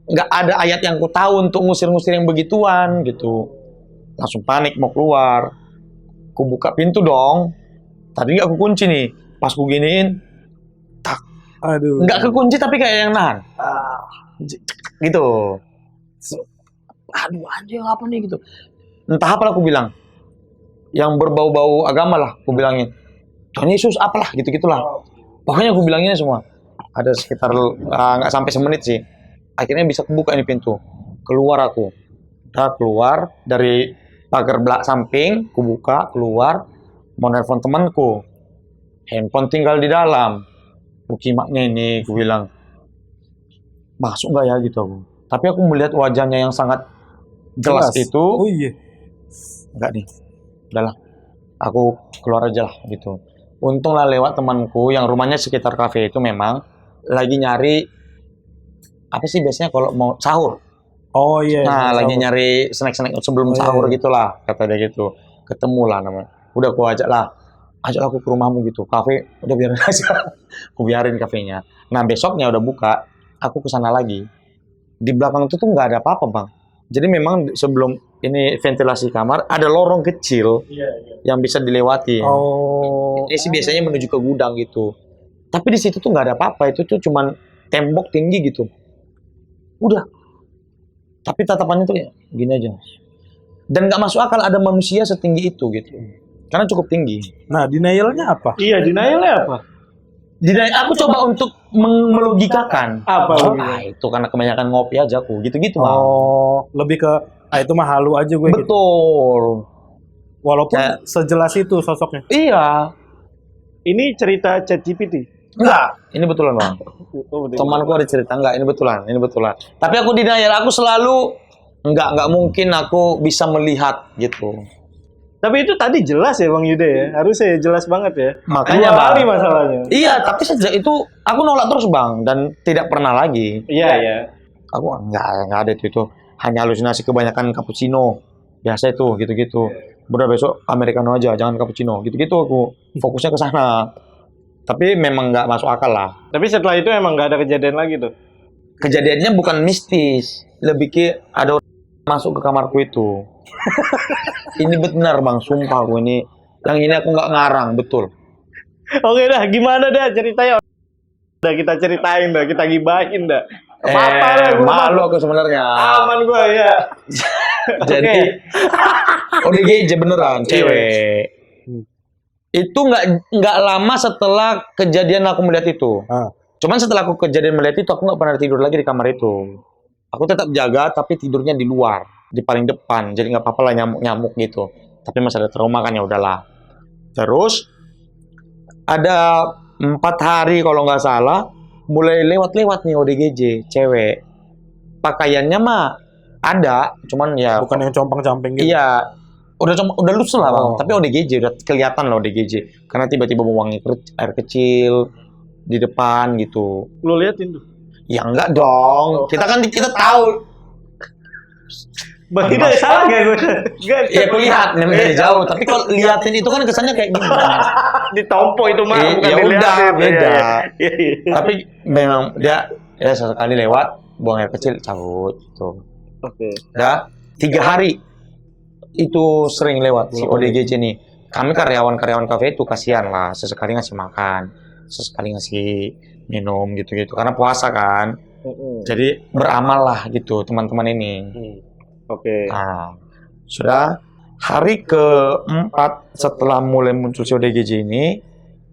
nggak ada ayat yang aku tahu untuk ngusir-ngusir yang begituan gitu. Langsung panik mau keluar. Aku buka pintu dong. Tadi nggak aku kunci nih, pas aku giniin. Aduh. Nggak kekunci tapi kayak yang nahan. Gitu. Aduh anjing apa nih gitu. Entah apa aku bilang. Yang berbau-bau agama lah aku bilangin. Tuhan Yesus apalah gitu-gitulah. Pokoknya aku bilanginnya semua. Ada sekitar nggak sampai semenit sih. Akhirnya bisa kebuka ini pintu. Keluar aku. Udah keluar dari pagar belakang samping, aku buka, keluar. Mau nelfon temanku. Handphone tinggal di dalam. Bukimaknya ini, aku bilang, masuk nggak ya gitu aku. Tapi aku melihat wajahnya yang sangat jelas itu. Oh iya. Enggak nih, udahlah. Aku keluar aja lah gitu. Untunglah lewat temanku yang rumahnya sekitar kafe itu memang lagi nyari apa sih biasanya kalau mau sahur. Oh iya. Nah lagi nyari snack-snack sebelum sahur gitulah kata dia gitu. Ketemulah namanya. Udah aku ajak lah. Ajak aku ke rumahmu gitu, kafe udah biarin aja, aku biarin kafenya. Nah besoknya udah buka, aku kesana lagi. Di belakang itu tuh nggak ada apa-apa bang. Jadi memang sebelum ini ventilasi kamar ada lorong kecil yang bisa dilewati. Ini sih biasanya menuju ke gudang gitu. Tapi di situ tuh nggak ada apa-apa, itu tuh cuman tembok tinggi gitu. Udah. Tapi tatapannya tuh kayak gini aja. Dan nggak masuk akal ada manusia setinggi itu gitu. Karena cukup tinggi. Nah, denialnya apa? Iya, denialnya apa? Aku coba untuk melogikakan. Apa? Itu karena kebanyakan ngopi aja aku. Gitu-gitu bang. Lebih ke itu mah halu aja gue. Betul. Gitu. Walaupun sejelas itu sosoknya. Iya. Ini cerita ChatGPT? Enggak. Ini betulan bang. Temanku ada cerita enggak. Ini betulan. Tapi aku denial. Aku selalu enggak mungkin aku bisa melihat gitu. Tapi itu tadi jelas ya Bang Yuda ya, harusnya jelas banget ya. Makanya kali masalahnya. Iya, tapi sejak itu aku nolak terus Bang dan tidak pernah lagi. Iya. Aku enggak ada itu. Hanya halusinasi kebanyakan cappuccino. Biasa itu gitu-gitu. Udah besok americano aja, jangan cappuccino. Gitu-gitu aku fokusnya ke sana. Tapi memang nggak masuk akal lah. Tapi setelah itu emang nggak ada kejadian lagi tuh. Kejadiannya bukan mistis, lebih ke ada orang masuk ke kamarku itu. Ini benar bang, sumpah gue ini. Yang ini aku nggak ngarang, betul. Oke dah, gimana dah ceritanya? Udah kita ceritain dah, kita gibahin dah. Apa dah? Malu aku sebenarnya. Aman gue ya. Jadi, ODGJ beneran, cewek. Itu nggak lama setelah kejadian aku melihat itu. Cuman setelah aku kejadian melihat itu, aku nggak pernah tidur lagi di kamar itu. Aku tetap jaga, tapi tidurnya di luar, di paling depan. Jadi nggak apa-apa lah nyamuk-nyamuk gitu. Tapi masih ada trauma kan, ya udahlah. Terus ada 4 hari kalau nggak salah, mulai lewat-lewat nih ODGJ, cewek. Pakaiannya mah ada, cuman ya bukan yang compang-camping gitu. Iya, udah lusuh lah bang. Tapi ODGJ udah kelihatan lah ODGJ. Karena tiba-tiba buang air kecil di depan gitu. Lu liatin tuh? Ya enggak dong. Kita tahu. Berarti dari salah gak gue? Iya aku lihat dari jauh. Tapi kalau liatin itu kan kesannya kayak gini. Ditompo itu mah. Ya udah beda. Tapi memang dia sesekali lewat buang air kecil cabut gitu. Oke. Udah 3 hari itu sering lewat si ODGJ nih. Kami karyawan kafe itu kasihan lah, sesekali ngasih makan, sesekali ngasih minum gitu-gitu karena puasa kan. Jadi beramal lah gitu teman-teman ini. Oke. Nah, sudah hari ke-4 setelah mulai muncul si ODGJ ini,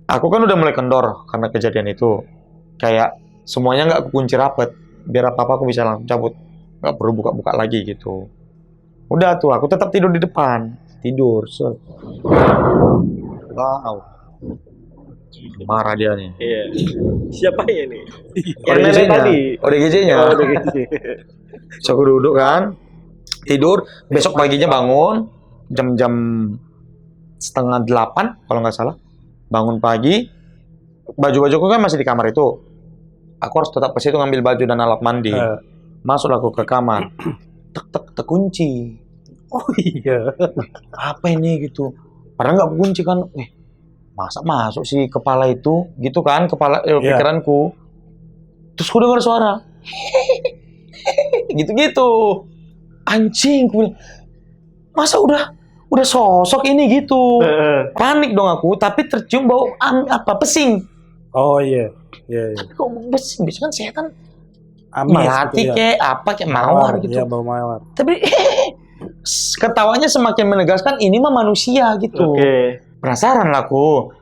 aku kan udah mulai kendor karena kejadian itu. Kayak semuanya nggak kunci rapet, biar apa-apa aku bisa langsung cabut, nggak perlu buka-buka lagi gitu. Udah tuh, aku tetap tidur di depan. Tidur. Wow. Marah dia nih. Iya. Siapa ya nih? ODGJ-nya. ODGJ-nya. ODGJ. So, aku duduk kan. tidur, besok paginya bangun jam-jam 7:30 kalau nggak salah. Bangun pagi, baju-bajuku kan masih di kamar itu. Aku harus tetap ke situ ngambil baju dan alat mandi. Masuklah aku ke kamar. Tek kunci. Oh iya. Apa ini gitu? Padahal nggak kunci kan. Masa masuk sih kepala itu? Gitu kan pikiranku. Terus aku dengar suara. Gitu-gitu. Anjing, aku bilang, masa udah sosok ini gitu. Panik dong aku, tapi tercium bau pesing. Oh iya. Tapi kok pesing? Biasanya kan setan melati gitu, kayak apa kayak mawar gitu. Iya, bau mawar. Tapi ketawanya semakin menegaskan ini mah manusia gitu. Penasaran lah aku.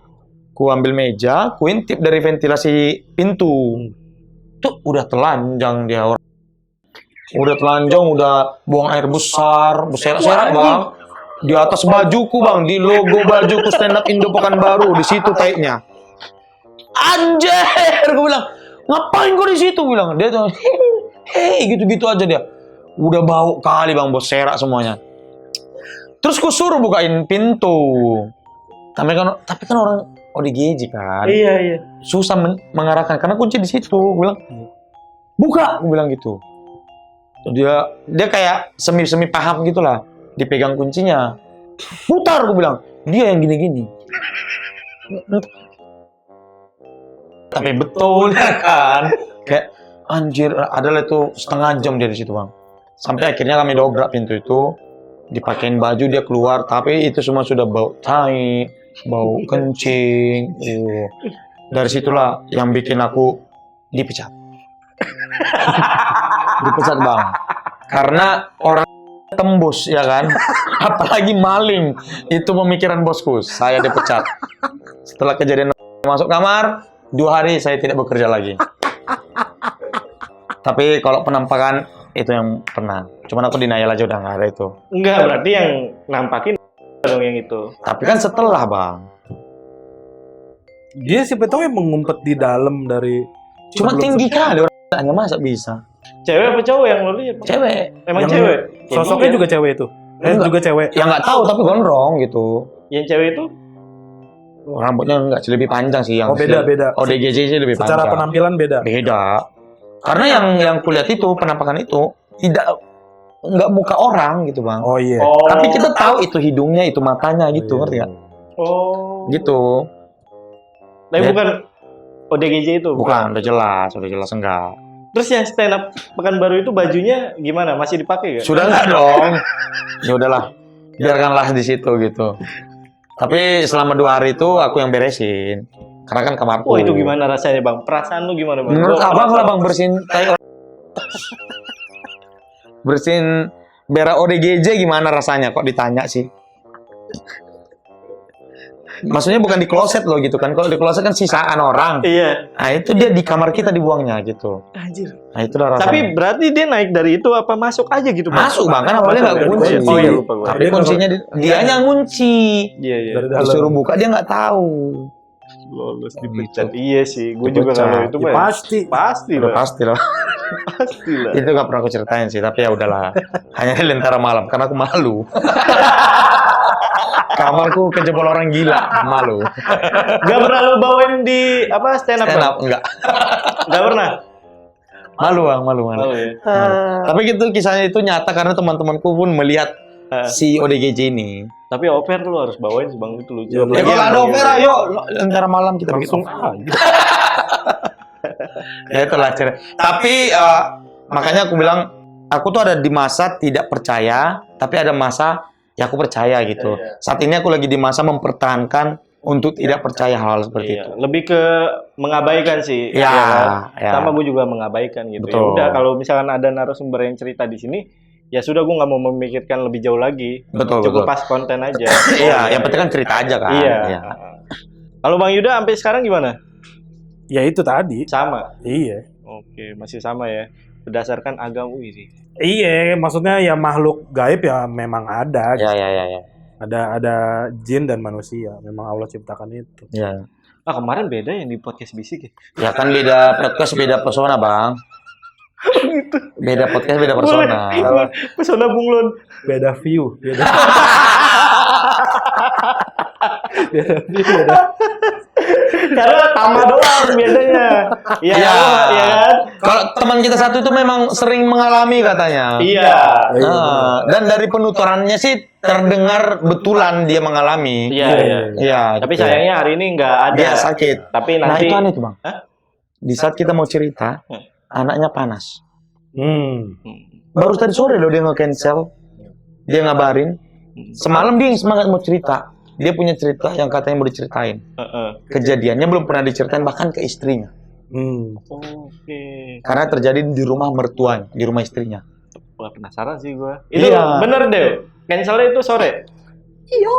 Ku ambil meja, ku intip dari ventilasi pintu. Tuh udah telanjang dia orang. Udah telanjang, udah buang air besar, berserak-serak bang. Di atas bajuku bang, di logo bajuku Stand Up Indo Pekanbaru, di situ taiknya. Anjir, gue bilang, ngapain kau di situ? Bilang dia tuh, gitu-gitu aja dia. Udah bau kali bang, berserak semuanya. Terus ku suruh bukain pintu. Tapi kan orang ODGJ kan. Iya. Susah mengarahkan karena kunci di situ. Gue bilang, buka, gue bilang gitu. Dia kayak semi paham gitulah, dipegang kuncinya, putar, gue bilang, dia yang gini-gini. Tapi betul ya kan, kayak anjir, adalah itu setengah jam dia di situ bang. Sampai akhirnya kami dobrak pintu itu, dipakein baju dia keluar, tapi itu semua sudah bau tai, bau kencing. Dari situlah yang bikin aku dipecat. Dipecat bang, karena orang tembus ya kan, apalagi maling, itu pemikiran bosku. Saya dipecat. Setelah kejadian masuk kamar, 2 hari saya tidak bekerja lagi. Tapi kalau penampakan itu yang pernah, cuman aku denial aja, udah nggak ada itu. Enggak, berarti yang nampakin dong yang itu. Tapi kan setelah bang, dia siapa tahu yang mengumpet di dalam dari. Cuma tinggi kali orangnya, masa bisa? Cewek apa cowok yang lo lihat? Cewek. Emang cewek? Sosoknya juga cewek itu? Juga cewek? Ya nggak tahu, tapi gondrong gitu. Yang cewek itu? Rambutnya nggak sih, lebih panjang sih. Yang beda. ODGJ sih lebih panjang. Secara penampilan beda? Beda. Karena yang kulihat itu, penampakan itu, nggak muka orang gitu bang. Oh iya. Tapi kita tahu itu hidungnya, itu matanya gitu, ngerti nggak? Gitu. Tapi bukan ODGJ itu? Bukan, udah jelas enggak. Terus yang Stand Up Pekanbaru itu bajunya gimana? Masih dipakai nggak? Sudah nggak dong. Ya udahlah, biarkanlah di situ gitu. Tapi selama 2 hari itu aku yang beresin. Karena kan kamarku. Itu gimana rasanya bang? Perasaan lu gimana bang? Menurut abang lah bang, bersihin tai. Bersihin berak ODGJ gimana rasanya? Kok ditanya sih? Maksudnya bukan di kloset loh gitu kan. Kalau di kloset kan sisaan orang. Iya. Nah itu dia di kamar kita dibuangnya gitu. Anjir. Nah itulah rasanya. Tapi berarti dia naik dari itu apa masuk aja gitu bang? Masuk bang, kan awalnya nggak kunci. Oh iya, lupa gue. Tapi kuncinya dia yang ngunci. Iya. Disuruh buka dia nggak tahu. Lolos dipecat. Iya sih, gue juga kalau itu ya, pasti loh. Pasti lah. Itu nggak pernah aku ceritain sih, tapi ya udahlah. Hanya di Lentera Malam karena aku malu. Kamarku kejebol orang gila, malu. Gak pernah lo bawain di apa stand up? Stand up enggak. Gak pernah. Malu bang, malu. Ya? Tapi gitu kisahnya itu nyata karena teman-temanku pun melihat si ODGJ ini. Tapi oper lo harus bawain bang, itu lucu. Ya kalau ada oper ayo Lentera Malam kita langsung aja. Ya itulah cerita. Tapi makanya aku bilang aku tuh ada di masa tidak percaya, tapi ada masa ya aku percaya gitu. Iya. Saat ini aku lagi di masa mempertahankan untuk tidak percaya hal seperti itu. Lebih ke mengabaikan sih. Ya, kan? Sama gue juga mengabaikan gitu. Betul. Ya udah kalau misalkan ada narasumber yang cerita di sini, ya sudah gue nggak mau memikirkan lebih jauh lagi. Cukup pas konten aja. Iya, yang penting kan cerita aja kan. Iya. Kalau Bang Yuda sampai sekarang gimana? Ya itu tadi. Sama. Iya. Oke, masih sama ya. Berdasarkan agama ini. Iya, maksudnya ya makhluk gaib ya memang ada. Iya. Ada jin dan manusia. Memang Allah ciptakan itu. Iya. Kemarin beda yang di podcast bisik ya? Ya kan beda podcast, beda pesona bang. Gitu. Beda podcast, beda persona. Persona bunglon. Beda view. Beda. Karena tambah doang biasanya. Iya kan? Kalau teman kita satu itu memang sering mengalami katanya. Iya. Dan dari penuturannya sih terdengar betulan dia mengalami. Iya. Tapi gitu. sayangnya hari ini nggak ada. Dia sakit. Tapi Nah nanti. itu aneh tuh bang. Di saat kita mau cerita, anaknya panas. Baru tadi sore loh dia nge-cancel. Dia ngabarin. Semalam dia yang semangat mau cerita. Dia punya cerita yang katanya mau diceritain. Kejadiannya belum pernah diceritain bahkan ke istrinya. Oke. Karena terjadi di rumah mertuanya, di rumah istrinya. Wah, penasaran sih gua. Itu bener deh. Cancelnya itu sore. Iya.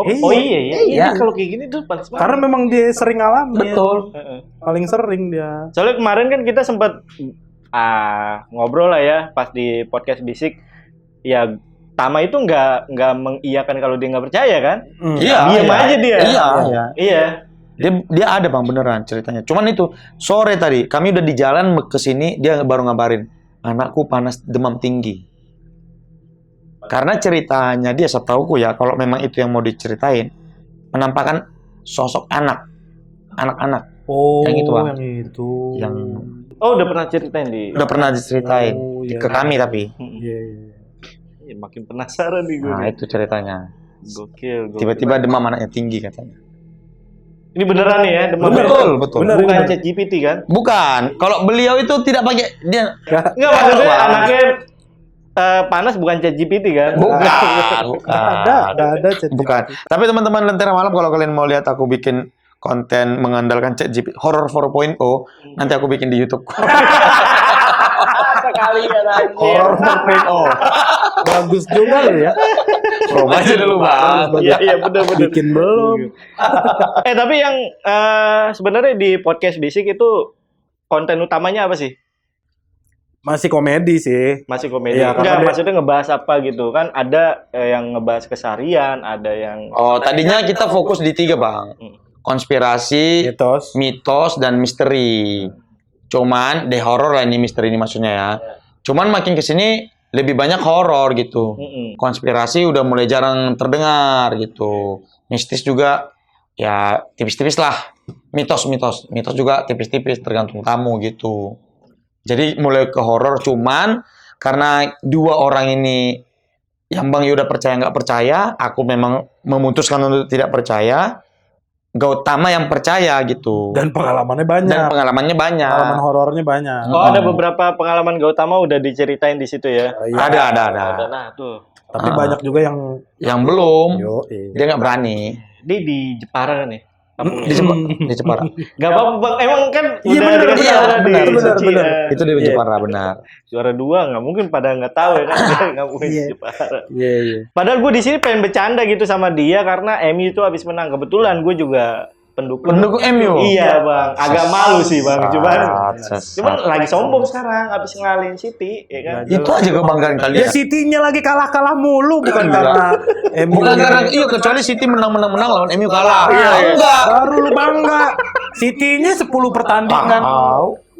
Oh iya. Kalau kayak gini tuh panas banget. Karena memang dia sering ngalamin. Betul. Paling sering dia. Soalnya kemarin kan kita sempat ngobrol lah ya pas di podcast Bisik. Ya Tama itu nggak mengiyakan kalau dia nggak percaya kan? Diam aja dia. Iya. Dia ada bang beneran ceritanya. Cuman itu sore tadi kami udah di jalan ke sini dia baru ngabarin anakku panas demam tinggi. Karena ceritanya dia setauku ya kalau memang itu yang mau diceritain menampakkan sosok anak-anak. Oh, yang itu bang. Udah pernah ceritain Udah pernah diceritain ke kami tapi. Makin penasaran nih gue. Nah itu ceritanya. Gokil. Tiba-tiba demam anaknya tinggi katanya. Ini beneran nih ya demam. Betul. Bukan ChatGPT kan? Bukan. Kalau beliau itu tidak pakai dia. Enggak maksudnya anaknya panas bukan ChatGPT kan? Bukan. Ada ChatGPT. Bukan. Tapi teman-teman Lentera Malam kalau kalian mau lihat aku bikin konten mengandalkan ChatGPT Horror 4.0 nanti aku bikin di YouTube. Sekalian aja. Horror 4.0. Bagus juga lo ya. Promo aja dulu bang. Iya benar. Bikin belum. Tapi yang sebenarnya di podcast Bisik itu konten utamanya apa sih? Masih komedi sih. Masih komedi. Ya, enggak, maksudnya ngebahas apa gitu kan? Ada yang ngebahas keseharian, ada yang. Oh, tadinya kita fokus di 3 bang. Konspirasi, mitos, dan misteri. Cuman deh horor lah ini misteri ini maksudnya ya. Cuman makin kesini lebih banyak horor gitu. Konspirasi udah mulai jarang terdengar gitu. Mistis juga ya tipis-tipis lah. Mitos juga tipis-tipis tergantung tamu gitu. Jadi mulai ke horor cuman karena 2 orang ini yang Bang Yuda percaya nggak percaya, aku memang memutuskan untuk tidak percaya. Gautama yang percaya gitu. Dan pengalamannya banyak. Pengalaman horornya banyak. Oh, ada beberapa pengalaman Gautama udah diceritain di situ ya. Ada. Nah, tuh. Tapi banyak juga yang belum. Dia nggak berani. Dia di Jepara kan ya? Di Jepara. Gak apa-apa bang, emang kan benar. Itu di Iya. Jepara benar. Juara 2 nggak mungkin pada nggak tahu ya kan? Nggak mungkin di Jepara. Iya. Padahal gue di sini pengen bercanda gitu sama dia karena MU itu habis menang. Kebetulan gue juga pendukung MU. Iya bang, agak malu sih bang. Cuman lagi sombong sekarang, habis ngalahin City, ya kan? Itu aja kebanggaan kalian. Ya City-nya lagi kalah mulu bukan karena MU. Bukan karena kecuali City menang lawan MU kalah. Enggak. Baru lu bangga. City-nya 10 pertandingan.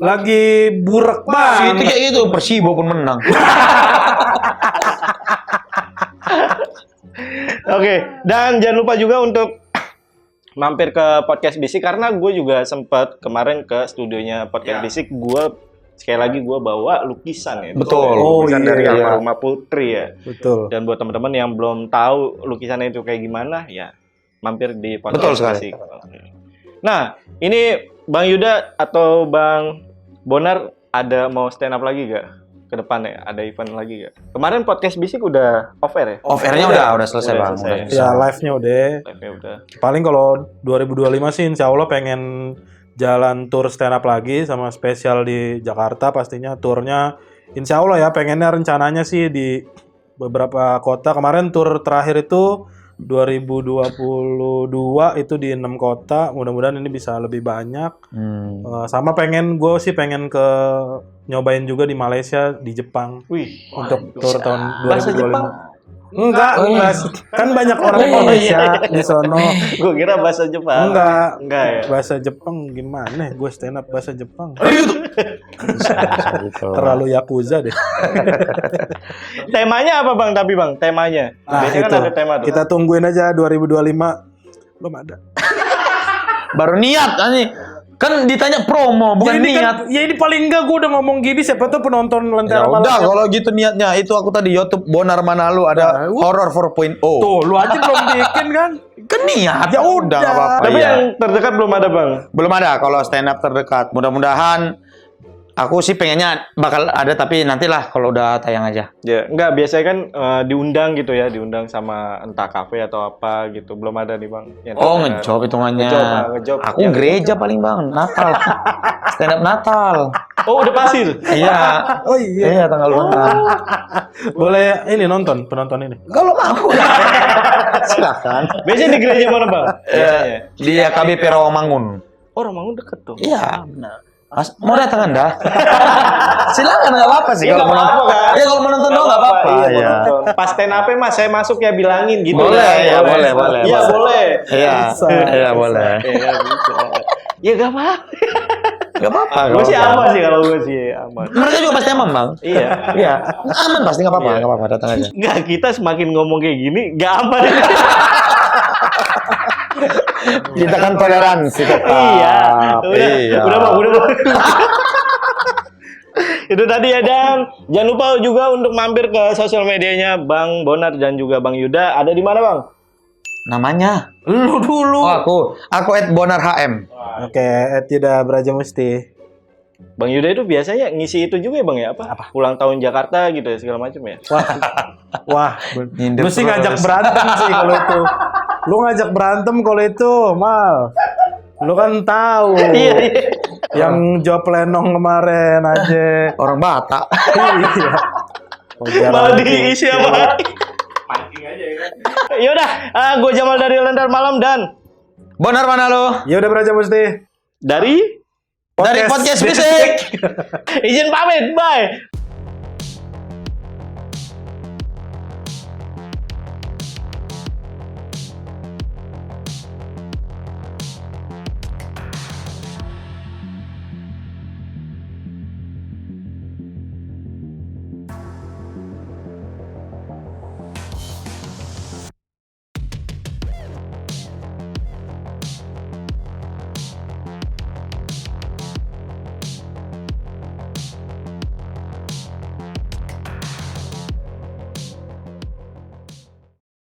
Lagi burek banget. City kayak gitu, Persibo pun menang. Oke, dan jangan lupa juga untuk mampir ke podcast Bisik karena gue juga sempat kemarin ke studionya podcast Bisik. Gue sekali lagi gue bawa lukisan ya. Betul. Lukisan dari Almarhumah Putri ya. Betul. Dan buat teman-teman yang belum tahu lukisannya itu kayak gimana ya, mampir di podcast Bisik. Nah, ini Bang Yuda atau Bang Bonar ada mau stand up lagi gak? Ke depannya ada event lagi gak? Kemarin podcast Bisik udah off air ya? Off airnya udah selesai bang. Ya live-nya udah. Paling kalau 2025 sih insya Allah pengen jalan tour stand up lagi sama spesial di Jakarta pastinya. Turnya insya Allah ya pengennya rencananya sih di beberapa kota. Kemarin tur terakhir itu 2022 itu di 6 kota. Mudah-mudahan ini bisa lebih banyak. Sama gue sih pengen ke nyobain juga di Malaysia, di Jepang. Wih, untuk tur tahun 2025. Bahasa Jepang Enggak. Kan banyak orang Indonesia di sono. Gue kira bahasa Jepang. Enggak ya. Bahasa Jepang gimana? Gue stand up bahasa Jepang. Terlalu yakuza deh. Temanya apa bang? Tapi bang, temanya. Nah, biasanya itu. kan ada tema tuh. Kita tungguin aja 2025. Belum ada. Baru niat nih. Kan ditanya promo, bukan niat. Ya ini paling enggak gue udah ngomong gini, siapa tuh penonton Lentera Malam. Udah kalau gitu niatnya. Itu aku tadi YouTube Bonar Manalu ada Horror 4.0. Tuh, lu aja belum bikin kan? Kan niat. Ya udah. Nggak apa-apa. Tapi yang terdekat belum ada bang. Belum ada kalau stand up terdekat. Mudah-mudahan aku sih pengennya bakal ada, tapi nantilah kalau udah tayang aja. Ya, enggak, biasanya kan diundang gitu ya, diundang sama entah kafe atau apa gitu. Belum ada nih bang. Ngejob hitungannya. Ngejob. Aku gereja paling bang, Natal. Stand up Natal. Oh, udah pasti tuh? Iya. Oh iya. Iya, tanggal 2. Boleh ini penonton ini. Kalau mau. Silakan. Biasanya di gereja mana bang? Biasanya. Di AKBP Rawamangun. Oh, Rawamangun deket tuh. Iya, benar. Mas, mau datang Anda? Silakan, nggak apa-apa sih kalau mau nonton. Ya kalau mau nonton doang nggak apa-apa. Iya. Pas stand up mas, saya masuk ya bilangin gitu. Boleh, ya boleh. Iya boleh. Iya boleh. Ya gak apa. Gak apa-apa. Gue sih aman sih kalau gue sih aman. Mereka juga pasti aman bang. Iya. Aman pasti nggak apa-apa. Nggak apa-apa, datang aja. Nggak, kita semakin ngomong kayak gini nggak aman. Kita kan toleransi. Iya. Udah bang. Itu tadi ya, dan jangan lupa juga untuk mampir ke sosial medianya Bang Bonar dan juga Bang Yuda. Ada di mana bang? Namanya? Lu dulu. Oh aku @bonarhm. Oke, Yuda Brajamusti. Bang Yuda itu biasanya ngisi itu juga ya bang ya, apa? Ulang tahun Jakarta gitu ya, segala macam ya. Wah, lu sih ngajak berantem sih kalau itu. Lu ngajak berantem kalau itu, Mal. Lu kan tahu. Iya. Yang jawab Lenong kemarin aja. Orang Batak. Iya. Malah diisi apa? Mancing aja ya kan. Yaudah, gue Jamal dari Lentera Malam dan Bonar Manalu. Ya udah Brajamusti. dari Podcast Bisik. Izin pamit, bye.